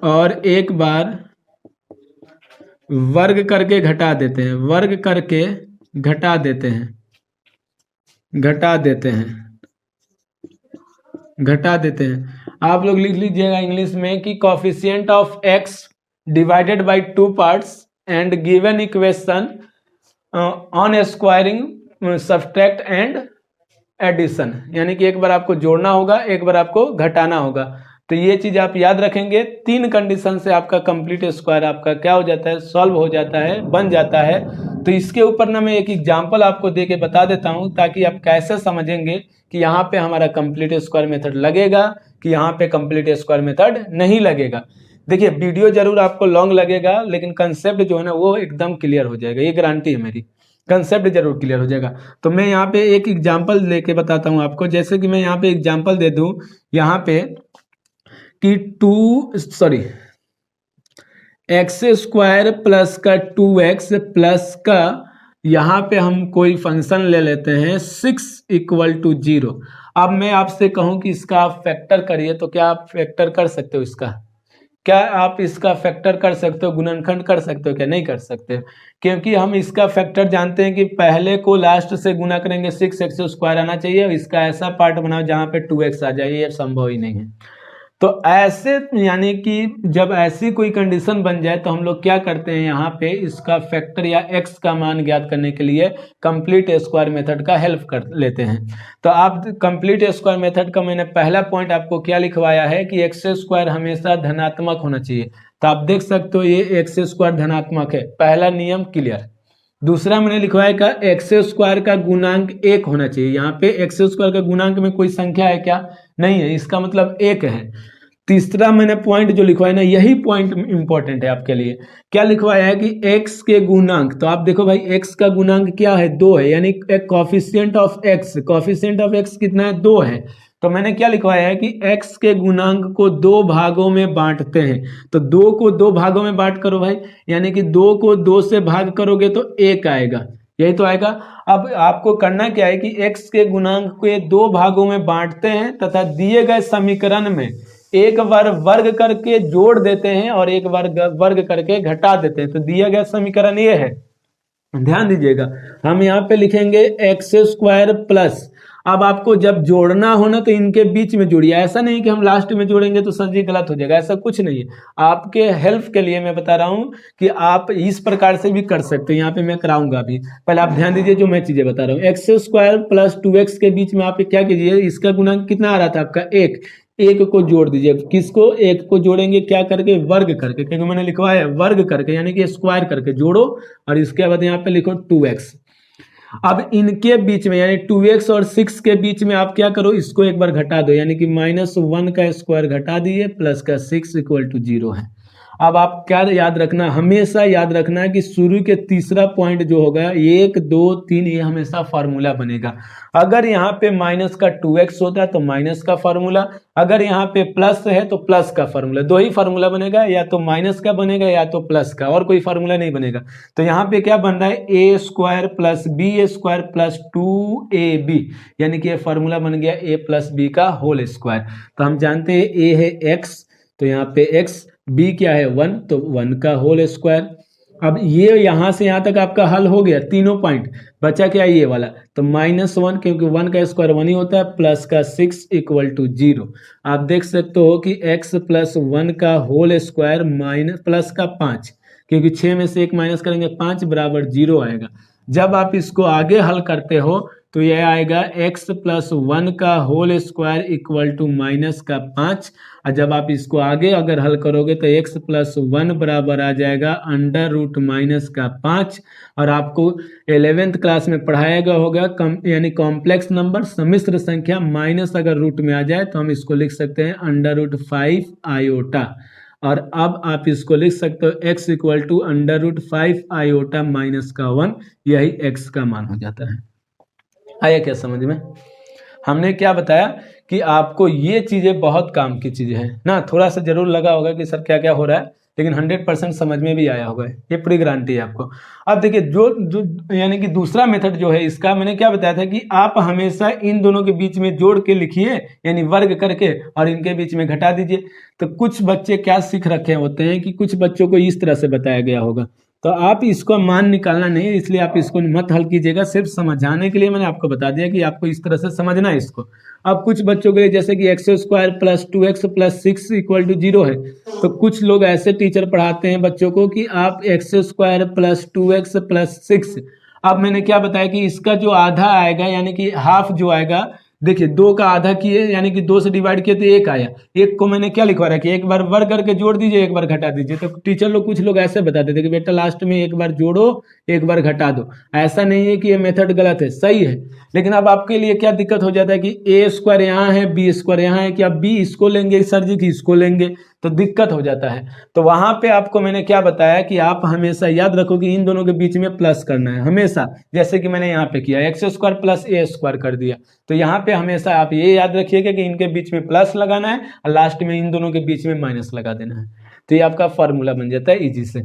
और एक बार वर्ग करके घटा देते हैं, वर्ग करके घटा देते हैं, घटा देते हैं, घटा देते हैं। आप लोग लिख लीजिएगा इंग्लिश में कि coefficient of x divided by two parts and given equation on squaring subtract and addition, यानी कि एक बार आपको जोड़ना होगा, एक बार आपको घटाना होगा। तो ये चीज आप याद रखेंगे। तीन कंडीशन से आपका कंप्लीट स्क्वायर आपका क्या हो जाता है? सॉल्व हो जाता है, बन जाता है। तो इसके ऊपर ना मैं एक एग्जांपल आपको दे के बता देता हूं, ताकि आप कैसे समझेंगे कि यहाँ पे हमारा कंप्लीट स्क्वायर मेथड लगेगा कि यहाँ पे कंप्लीट स्क्वायर मेथड नहीं लगेगा। देखिए, वीडियो जरूर आपको लॉन्ग लगेगा, लेकिन कंसेप्ट जो है ना वो एकदम क्लियर हो जाएगा, ये गारंटी है मेरी, कंसेप्ट जरूर क्लियर हो जाएगा। तो मैं यहाँ पे एक एग्जांपल लेके बताता हूँ आपको। जैसे कि मैं यहाँ पे एग्जांपल दे दूं यहाँ पे कि एक्स स्क्वायर प्लस का 2x प्लस का, यहाँ पे हम कोई फंक्शन ले लेते हैं 6 = 0। अब मैं आपसे कहूँ कि इसका आप फैक्टर करिए, तो क्या आप फैक्टर कर सकते हो? इसका क्या आप इसका फैक्टर कर सकते हो? गुणनखंड कर सकते हो क्या? नहीं कर सकते, क्योंकि हम इसका फैक्टर जानते हैं कि पहले को लास्ट से गुना करेंगे, 6x² आना चाहिए, और इसका ऐसा पार्ट बनाओ जहाँ पे 2x आ जाए, ये संभव ही नहीं है। तो ऐसे, यानी कि जब ऐसी कोई कंडीशन बन जाए तो हम लोग क्या करते हैं, यहाँ पे इसका फैक्टर या x का मान ज्ञात करने के लिए कंप्लीट स्क्वायर मेथड का हेल्प कर लेते हैं। तो आप कंप्लीट स्क्वायर मेथड का मैंने पहला पॉइंट आपको क्या लिखवाया है कि एक्स स्क्वायर हमेशा धनात्मक होना चाहिए। तो आप देख सकते हो ये एक्स स्क्वायर धनात्मक है, पहला नियम क्लियर। दूसरा मैंने लिखवाया का एक्स स्क्वायर का गुणांक 1 होना चाहिए। यहाँ पे एक्स स्क्वायर का गुणांक में कोई संख्या है क्या? नहीं है, इसका मतलब 1 है। तीसरा मैंने पॉइंट जो लिखवाया ना, यही पॉइंट इंपॉर्टेंट है आपके लिए। क्या लिखवाया है कि x के गुणांक, तो आप देखो भाई x का गुणांक क्या है? 2 है, यानी coefficient of x, coefficient of x कितना है? 2 है। तो मैंने क्या लिखवाया है कि x के गुणांक को दो भागों में बांटते हैं। तो 2 को दो भागों में बांट करो भाई, यानी कि 2 को 2 से भाग करोगे तो 1 आएगा, यही तो आएगा। अब आपको करना क्या है कि x के गुणांक को दो भागों में बांटते हैं तथा दिए गए समीकरण में एक बार वर्ग करके जोड़ देते हैं और एक बार वर्ग करके घटा देते हैं। तो दिया गया समीकरण ये है, ध्यान दीजिएगा। हम यहाँ पे लिखेंगे एक्स स्क्वायर प्लस, अब आपको जब जोड़ना हो ना तो इनके बीच में जोड़िए, ऐसा नहीं कि हम लास्ट में जोड़ेंगे तो सर जी गलत हो जाएगा, ऐसा कुछ नहीं है। आपके हेल्प के लिए मैं बता रहा हूँ कि आप इस प्रकार से भी कर सकते हो। यहाँ पे मैं कराऊंगा अभी, पहले आप ध्यान दीजिए जो मैं चीजें बता रहा हूँ। एक्स स्क्वायर प्लस 2x के बीच में आप क्या कीजिए, इसका गुणांक कितना आ रहा था आपका? 1, एक को जोड़ दीजिए। किसको? एक को जोड़ेंगे क्या करके? वर्ग करके, क्योंकि मैंने लिखवाया है वर्ग करके, यानी कि स्क्वायर करके जोड़ो। और इसके बाद यहाँ पे लिखो 2x। अब इनके बीच में यानी 2x और 6 के बीच में आप क्या करो, इसको एक बार घटा दो, यानी कि -1 का स्क्वायर घटा दिए प्लस का 6 इक्वल टू 0 है। अब आप क्या याद रखना, हमेशा याद रखना है कि शुरू के तीसरा पॉइंट जो होगा 1 2 3 ये हमेशा फार्मूला बनेगा। अगर यहाँ पे माइनस का 2x होता है तो माइनस का फार्मूला, अगर यहाँ पे प्लस है तो प्लस का फार्मूला, दो ही फार्मूला बनेगा, या तो माइनस का बनेगा या तो प्लस का, और कोई फार्मूला नहीं बनेगा। तो यहाँ पे क्या बन रहा है, a square plus b square plus 2ab, यानी कि ये फार्मूला बन गया a प्लस बी का होल स्क्वायर। तो हम जानते हैं a है x, तो यहाँ पे x, b क्या है 1, तो 1 का होल स्क्वायर। अब ये यहाँ से यहाँ तक आपका हल हो गया, तीनों पॉइंट, बचा क्या ये वाला, तो -1 क्योंकि 1 का स्क्वायर 1 ही होता है, प्लस का 6 इक्वल टू 0। आप देख सकते हो कि x प्लस 1 का होल स्क्वायर माइनस प्लस का 5, क्योंकि 6 में से 1 माइनस करेंगे 5 बराबर 0 आएगा। जब आप इसको आगे हल करते हो तो यह आएगा x प्लस 1 का whole square equal to minus का 5, और जब आप इसको आगे अगर हल करोगे तो x प्लस 1 बराबर आ जाएगा अंडर रूट माइनस का 5। और आपको 11th क्लास में पढ़ाया गया होगा यानी कॉम्प्लेक्स नंबर सम्मिश्र संख्या माइनस अगर रूट में आ जाए तो हम इसको लिख सकते हैं अंडर रूट 5 आयोटा। और अब आप इसको लिख सकते हो x equal to under root 5 iota minus का 1, यही x का मान हो जाता है। आया क्या समझ में? हमने क्या बताया कि आपको ये चीज़ें बहुत काम की चीज़ें हैं ना, थोड़ा सा जरूर लगा होगा कि सर क्या क्या हो रहा है, लेकिन 100% समझ में भी आया होगा, ये पूरी गारंटी है आपको। अब देखिए जो यानी कि दूसरा मेथड जो है इसका, मैंने क्या बताया था कि आप हमेशा इन दोनों के बीच में जोड़ के लिखिए, यानी वर्ग करके, और इनके बीच में घटा दीजिए। तो कुछ बच्चे क्या सीख रखे होते हैं कि कुछ बच्चों को इस तरह से बताया गया होगा, तो आप इसको मान निकालना नहीं, इसलिए आप इसको मत हल कीजिएगा, सिर्फ समझाने के लिए मैंने आपको बता दिया कि आपको इस तरह से समझना है इसको। अब कुछ बच्चों के लिए जैसे कि x square plus 2x plus 6 equal to 0 है, तो कुछ लोग ऐसे टीचर पढ़ाते हैं बच्चों को कि आप x square plus 2x plus 6, अब मैंने क्या बताया कि इसका जो आधा आएगा यानी कि हाफ जो आएगा, देखिए 2 का आधा किए यानी कि 2 से डिवाइड किए तो 1 आया, 1 को मैंने क्या लिखवा रहा कि एक बार वर्ग करके जोड़ दीजिए, एक बार घटा दीजिए। तो टीचर लोग कुछ लोग ऐसे बताते थे कि बेटा लास्ट में एक बार जोड़ो एक बार घटा दो। ऐसा नहीं है कि ये मेथड गलत है, सही है, लेकिन अब आपके लिए क्या दिक्कत हो जाता है कि ए स्क्वायर यहाँ है बी स्क्वायर यहाँ है, कि आप बी इसको लेंगे सर जी कि इसको लेंगे, तो दिक्कत हो जाता है। तो वहां पे आपको मैंने क्या बताया कि आप हमेशा याद रखो कि इन दोनों के बीच में प्लस करना है हमेशा, जैसे कि मैंने यहाँ पे किया x स्क्वायर प्लस ए स्क्वायर कर दिया, तो यहाँ पे हमेशा आप ये याद रखिएगा कि इनके बीच में प्लस लगाना है और लास्ट में इन दोनों के बीच में माइनस लगा देना है। तो ये आपका फॉर्मूला बन जाता है इजी से,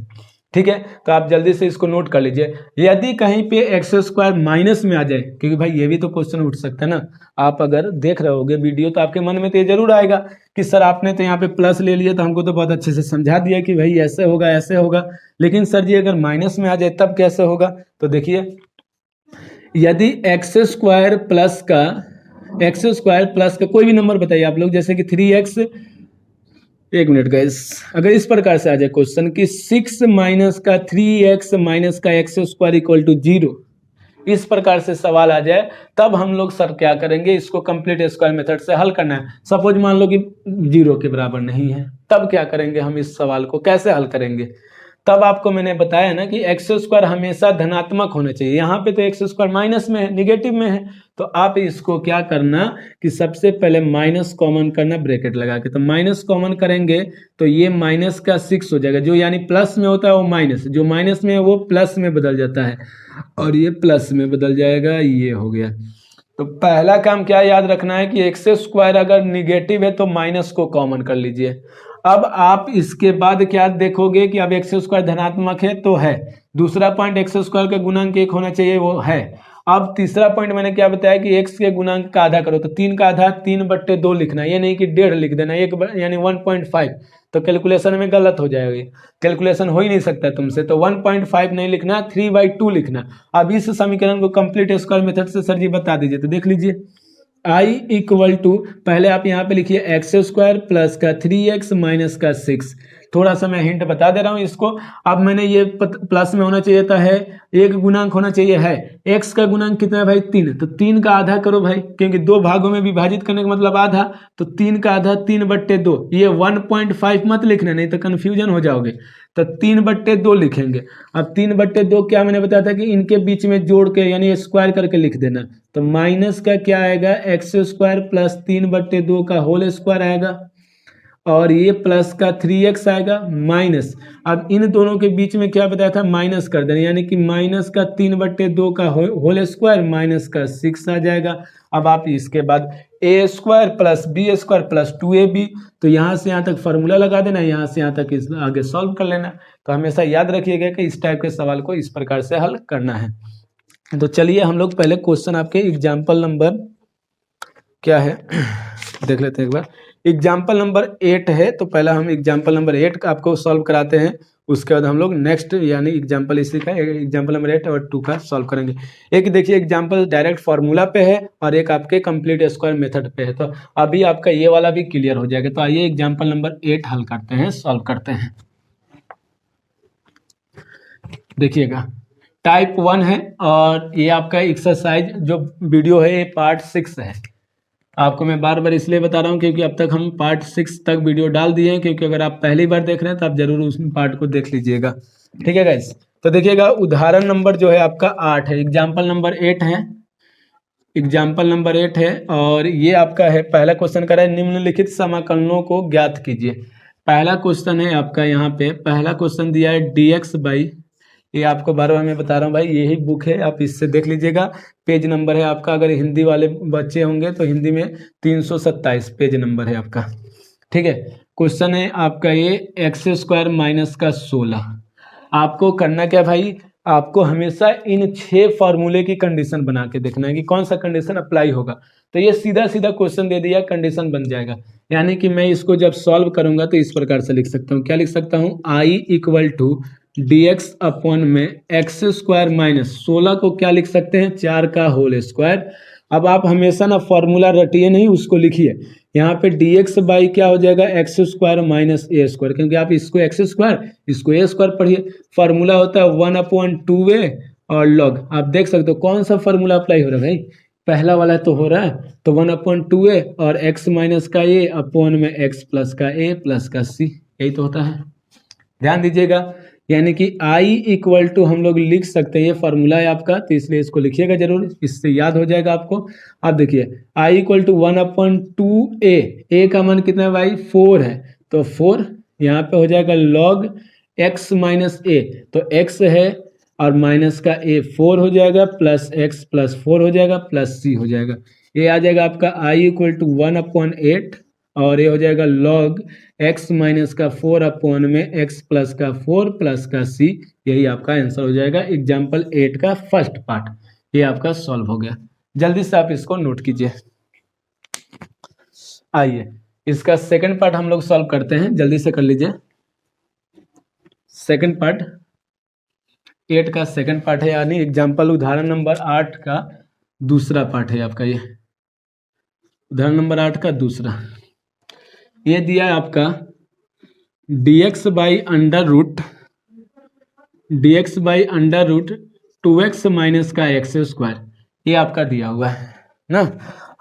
ठीक है। तो आप जल्दी से इसको नोट कर लीजिए। यदि कहीं पे एक्स स्क्वायर माइनस में आ जाए, क्योंकि भाई ये भी तो क्वेश्चन उठ सकता है ना, आप अगर देख रहे होगे वीडियो तो आपके मन में तो ये जरूर आएगा कि सर आपने तो यहाँ पे प्लस ले लिया, तो हमको तो बहुत अच्छे से समझा दिया कि भाई ऐसे होगा ऐसे होगा, लेकिन सर जी अगर माइनस में आ जाए तब कैसे होगा। तो देखिए, यदि एक्स स्क्वायर प्लस का कोई भी नंबर बताइए आप लोग, जैसे कि 3x, एक मिनट गाइस, अगर इस प्रकार से आ जाए क्वेश्चन कि 6 माइनस का 3x माइनस का एक्स स्क्वायर इक्वल टू 0, इस प्रकार से सवाल आ जाए, तब हम लोग सर क्या करेंगे, इसको कंप्लीट स्क्वायर मेथड से हल करना है। सपोज मान लो कि 0 के बराबर नहीं है, तब क्या करेंगे हम, इस सवाल को कैसे हल करेंगे। तब आपको मैंने बताया ना कि एक्स स्क्वायर हमेशा धनात्मक होना चाहिए, यहाँ पे तो एक्स स्क्वायर माइनस में है, निगेटिव में है, तो आप इसको क्या करना कि सबसे पहले माइनस कॉमन करना ब्रैकेट लगा के, तो माइनस कॉमन करेंगे तो ये माइनस का 6 हो जाएगा, जो यानी प्लस में होता है वो माइनस, जो माइनस में है वो प्लस में बदल जाता है, और ये प्लस में बदल जाएगा, ये हो गया। तो पहला काम क्या याद रखना है कि एक्स स्क्वायर अगर निगेटिव है तो माइनस को कॉमन कर लीजिए। अब आप इसके बाद क्या देखोगे कि अब एक्स स्क्वायर धनात्मक है तो है, दूसरा पॉइंट एक्स स्क्वायर का गुणांक 1 होना चाहिए, वो है। अब तीसरा पॉइंट मैंने क्या बताया कि x के गुणांक का आधा करो, तो 3 का आधा 3/2 लिखना, ये नहीं कि 1.5 लिख देना, एक यानी 1.5, तो कैलकुलेशन में गलत हो जाएगी, कैलकुलेशन हो ही नहीं सकता तुमसे, तो 1.5 नहीं लिखना, 3/2 लिखना। अब इस समीकरण को कंप्लीट स्क्वायर मेथड से सर जी बता दीजिए, तो देख लीजिए, I इक्वल टू, पहले आप यहाँ पे लिखिए एक्स स्क्वायर प्लस का 3x माइनस का 6, थोड़ा सा मैं हिंट बता दे रहा हूँ इसको। अब मैंने ये प्लस में होना चाहिए था है, एक गुणांक होना चाहिए है, x का गुणांक कितना है भाई 3, तो 3 का आधा करो भाई, क्योंकि 2 भागों में विभाजित करने का मतलब आधा, तो 3 का आधा 3/2, ये 1.5 मत लिखना नहीं तो कंफ्यूजन हो जाओगे, तो 3/2 लिखेंगे। अब 3/2 क्या मैंने बताया था कि इनके बीच में जोड़ के यानी स्क्वायर करके लिख देना, तो माइनस का क्या आएगा x² प्लस 3/2 का होल स्क्वायर आएगा, और ये प्लस का 3x आएगा माइनस, अब इन दोनों के बीच में क्या बताया था माइनस कर देना, यानी कि माइनस का 3/2 का होल स्क्वायर माइनस का 6 आ जाएगा। अब आप इसके बाद a² plus b² plus 2ab, तो यहाँ से यहाँ तक फार्मूला लगा देना, यहाँ से यहाँ तक इस आगे सॉल्व कर लेना। तो हमेशा याद रखिएगा कि इस टाइप के सवाल को इस प्रकार से हल करना है। तो चलिए हम लोग पहले क्वेश्चन आपके एग्जाम्पल नंबर क्या है देख लेते हैं एक बार। एग्जाम्पल नंबर 8 है, तो पहला हम एग्जाम्पल नंबर 8 का आपको सॉल्व कराते हैं, उसके बाद हम लोग नेक्स्ट यानी एग्जाम्पल इसी का एग्जाम्पल नंबर 8 और 2 का सॉल्व करेंगे। एक देखिए एग्जाम्पल डायरेक्ट फार्मूला पे है और एक आपके कंप्लीट स्क्वायर मेथड पे है, तो अभी आपका ये वाला भी क्लियर हो जाएगा। तो आइए एग्जाम्पल नंबर 8 हल करते हैं, सॉल्व करते हैं। देखिएगा टाइप 1 है और ये आपका एक्सरसाइज जो वीडियो है ये पार्ट 6 है। आपको मैं बार बार इसलिए बता रहा हूँ क्योंकि अब तक हम पार्ट 6 तक वीडियो डाल दिए हैं, क्योंकि अगर आप पहली बार देख रहे हैं तो आप जरूर उस पार्ट को देख लीजिएगा। ठीक है गाइस, तो देखिएगा उदाहरण नंबर जो है आपका 8 है, एग्जाम्पल नंबर 8 है, एग्जाम्पल नंबर 8 है और ये आपका है पहला क्वेश्चन कर रहा है निम्नलिखित समाकलनों को ज्ञात कीजिए। पहला क्वेश्चन है आपका, यहाँ पे पहला क्वेश्चन दिया है dx बाई, ये आपको बार बार मैं बता रहा हूँ भाई यही बुक है, आप इससे देख लीजिएगा। पेज नंबर है आपका, अगर हिंदी वाले बच्चे होंगे तो हिंदी में 327 पेज नंबर है आपका। ठीक है, क्वेश्चन है आपका ये x² माइनस का 16। आपको करना क्या भाई, आपको हमेशा इन 6 फार्मूले की कंडीशन बना के देखना है कि कौन सा कंडीशन अप्लाई होगा। तो ये सीधा सीधा क्वेश्चन दे दिया, कंडीशन बन जाएगा, यानी कि मैं इसको जब सॉल्व करूंगा तो इस प्रकार से लिख सकता हूँ। क्या लिख सकता हूँ, I = dx अपॉन में x² माइनस 16 को क्या लिख सकते हैं 4 का होल स्क्वायर। अब आप हमेशा ना फॉर्मूला रटिए नहीं, उसको लिखिए। यहाँ पे dx बाई क्या हो जाएगा x² माइनस a², क्योंकि आप इसको x² इसको a² पढ़िए। फार्मूला होता है 1/2a और log। आप देख सकते हो कौन सा फार्मूला अप्लाई हो रहा है भाई, पहला वाला तो हो रहा है, तो 1/2a और x माइनस का a अपॉन में x प्लस का a प्लस का c, यही तो होता है। ध्यान दीजिएगा, यानी कि I = हम लोग लिख सकते हैं, ये फार्मूला है आपका, तो इसलिए इसको लिखिएगा जरूर, इससे याद हो जाएगा आपको। अब देखिए I = 1/2a, a का मान कितना है भाई 4 है, तो 4 यहाँ पे हो जाएगा log x माइनस a, तो x है और माइनस का a 4 हो जाएगा, प्लस x प्लस 4 हो जाएगा, प्लस c हो जाएगा। ये आ जाएगा आपका I = 1/8 और ये हो जाएगा log x माइनस का 4 अपॉन में x प्लस का 4 प्लस का c, यही आपका आंसर हो जाएगा एग्जाम्पल 8 का फर्स्ट पार्ट। ये आपका सॉल्व हो गया, जल्दी से आप इसको नोट कीजिए। आइए इसका सेकंड पार्ट हम लोग सॉल्व करते हैं, जल्दी से कर लीजिए। सेकंड पार्ट 8 का सेकंड पार्ट है, यानी एग्जाम्पल उदाहरण नंबर 8 का दूसरा पार्ट है आपका, ये उदाहरण नंबर 8 का दूसरा। ये दिया है आपका dx by under root 2x minus का x², ये आपका दिया हुआ है ना।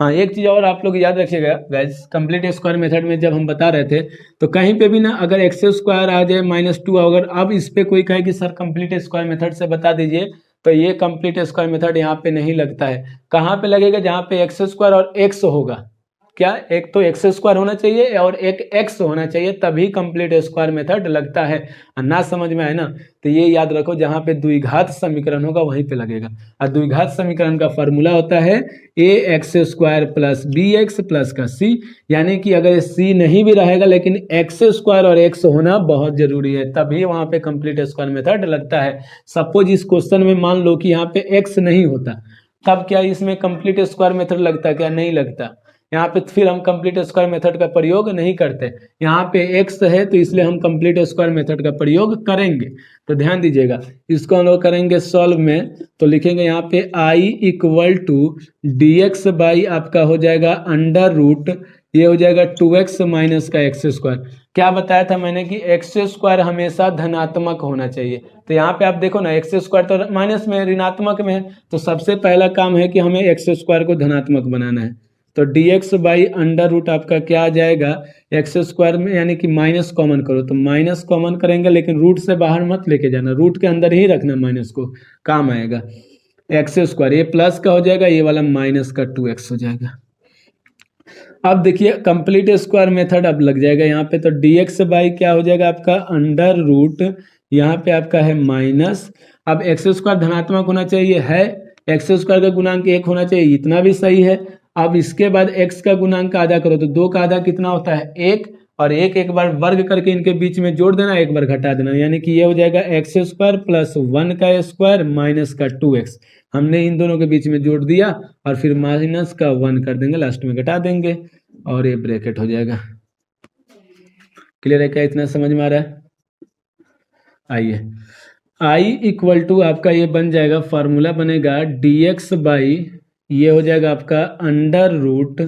हाँ, एक चीज़ और आप लोग याद रखिएगा गाइस, कंप्लीट स्क्वायर मेथड में जब हम बता रहे थे तो कहीं पे भी ना अगर x² आ जाए -2, अगर अब इस पे कोई कहे कि सर कंप्लीट स्क्वायर मेथड से बता दीजिए, तो ये कंप्लीट स्क्वायर मेथड यहाँ पे नहीं लगता है। कहाँ पे लगेगा, जहाँ पे x² और x होगा। क्या, एक तो x² होना चाहिए और एक x होना चाहिए, तभी कंप्लीट स्क्वायर मेथड लगता है। ना समझ में आए ना, तो ये याद रखो, जहाँ पे द्विघात समीकरण होगा वहीं पे लगेगा। और द्विघात समीकरण का फॉर्मूला होता है ax² प्लस bx प्लस का c, यानी कि अगर c नहीं भी रहेगा लेकिन x² और x होना बहुत जरूरी है, तभी वहाँ पे कंप्लीट स्क्वायर मेथड लगता है। सपोज इस क्वेश्चन में मान लो कि यहाँ पे x नहीं होता, तब क्या इसमें कंप्लीट स्क्वायर मेथड लगता, क्या नहीं लगता। यहाँ पे फिर हम कंप्लीट स्क्वायर मेथड का प्रयोग नहीं करते, यहाँ पे x है तो इसलिए हम कंप्लीट स्क्वायर मेथड का प्रयोग करेंगे। तो ध्यान दीजिएगा, इसको हम लोग करेंगे सॉल्व में, तो लिखेंगे यहाँ पे I = dx बाई आपका हो जाएगा अंडर रूट, ये हो जाएगा 2x माइनस का x²। क्या बताया था मैंने कि एक्स स्क्वायर हमेशा धनात्मक होना चाहिए। तो यहाँ पे आप देखो ना, एक्स स्क्वायर तो माइनस में, ऋणात्मक में है, तो सबसे पहला काम है कि हमें एक्स स्क्वायर को धनात्मक बनाना है। तो dx बाई अंडर रूट आपका क्या आ जाएगा, एक्स स्क्वायर में यानी कि माइनस कॉमन करो, तो माइनस कॉमन करेंगे, लेकिन रूट से बाहर मत लेके जाना, रूट के अंदर ही रखना माइनस को, काम आएगा। एक्स स्क्वायर ये प्लस का हो जाएगा, ये वाला माइनस का 2x हो जाएगा। अब देखिए कंप्लीट स्क्वायर मेथड अब लग जाएगा यहाँ पे, तो dx बाई क्या हो जाएगा आपका अंडर रूट, यहाँ पे आपका है माइनस। अब एक्स स्क्वायर धनात्मक होना चाहिए, है एक्स स्क्वायर का गुणांक 1 होना चाहिए, इतना भी सही है। अब इसके बाद x का गुणांक आधा करो, तो 2 का आधा कितना होता है 1, और एक बार वर्ग करके इनके बीच में जोड़ देना, एक बार घटा देना, यानी कि ये हो जाएगा एक्स स्क्वायर प्लस 1 का स्क्वायर माइनस का 2x। हमने इन दोनों के बीच में जोड़ दिया और फिर माइनस का 1 कर देंगे, लास्ट में घटा देंगे और ये ब्रैकेट हो जाएगा। क्लियर है क्या, इतना समझ में आ रहा है? आइए, आई इक्वल टू आपका ये बन जाएगा, फार्मूला बनेगा dx बाई, ये हो जाएगा आपका अंडर रूट,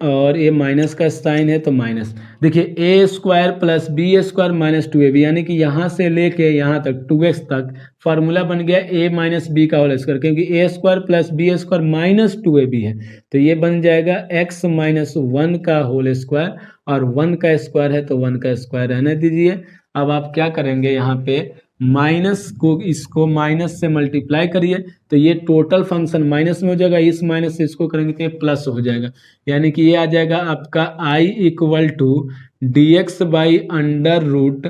और ये माइनस का साइन है तो माइनस। देखिए a square plus b square minus 2ab, यानी कि यहाँ से लेके यहाँ तक 2x तक फार्मूला बन गया a माइनस बी का होल स्क्वायर, क्योंकि a square plus b square minus 2ab है, तो ये बन जाएगा x माइनस 1 का होल स्क्वायर, और 1 का स्क्वायर है तो 1 का स्क्वायर रहने दीजिए। अब आप क्या करेंगे, यहाँ पे माइनस को, इसको माइनस से मल्टीप्लाई करिए, तो ये टोटल फंक्शन माइनस में हो जाएगा, इस माइनस से इसको करेंगे तो ये प्लस हो जाएगा, यानी कि ये आ जाएगा आपका i equal to dx by under root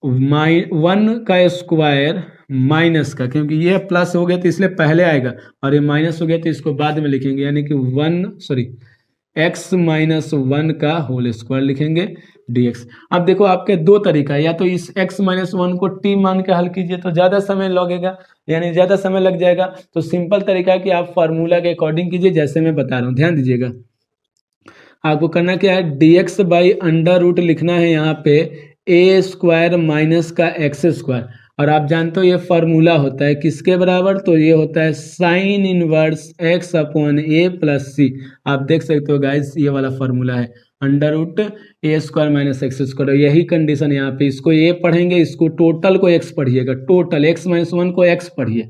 1 का स्क्वायर माइनस का, क्योंकि ये प्लस हो गया तो इसलिए पहले आएगा, और ये माइनस हो गया तो इसको बाद में लिखेंगे, यानी कि x माइनस 1 का होल स्क्वायर लिखेंगे dx। अब देखो आपके दो तरीका है, या तो इस x माइनस 1 को t मान के हल कीजिए तो ज़्यादा समय लगेगा, यानी ज़्यादा समय लग जाएगा, तो सिंपल तरीका है कि आप फार्मूला के अकॉर्डिंग कीजिए, जैसे मैं बता रहा हूँ, ध्यान दीजिएगा। आपको करना क्या है, dx बाई अंडर रूट लिखना है यहाँ पे a स्क्वायर माइनस का x स्क्वायर, और आप जानते हो ये फार्मूला होता है किसके बराबर, तो ये होता है sine inverse x upon a plus c. आप देख सकते हो गाइस, ये वाला फार्मूला है under root a square minus x square, यही कंडीशन यहाँ पे, इसको a पढ़ेंगे, इसको टोटल को x पढ़िएगा, टोटल x माइनस 1 को x पढ़िए,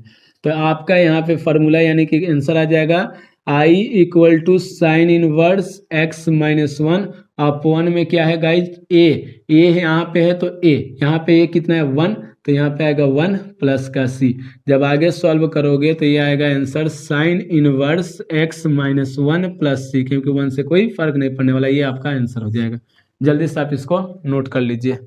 तो आपका यहाँ पे फार्मूला यानी कि आंसर आ जाएगा i equal to sine inverse x minus 1 upon में क्या है गाइज a यहाँ पे है तो a, यहाँ पे a कितना है 1, तो यहाँ पे आएगा 1 प्लस का c। जब आगे सॉल्व करोगे तो ये आएगा answer sine inverse x minus 1 plus c, क्योंकि 1 से कोई फर्क नहीं पड़ने वाला, ये आपका आंसर हो जाएगा। जल्दी से आप इसको नोट कर लीजिए।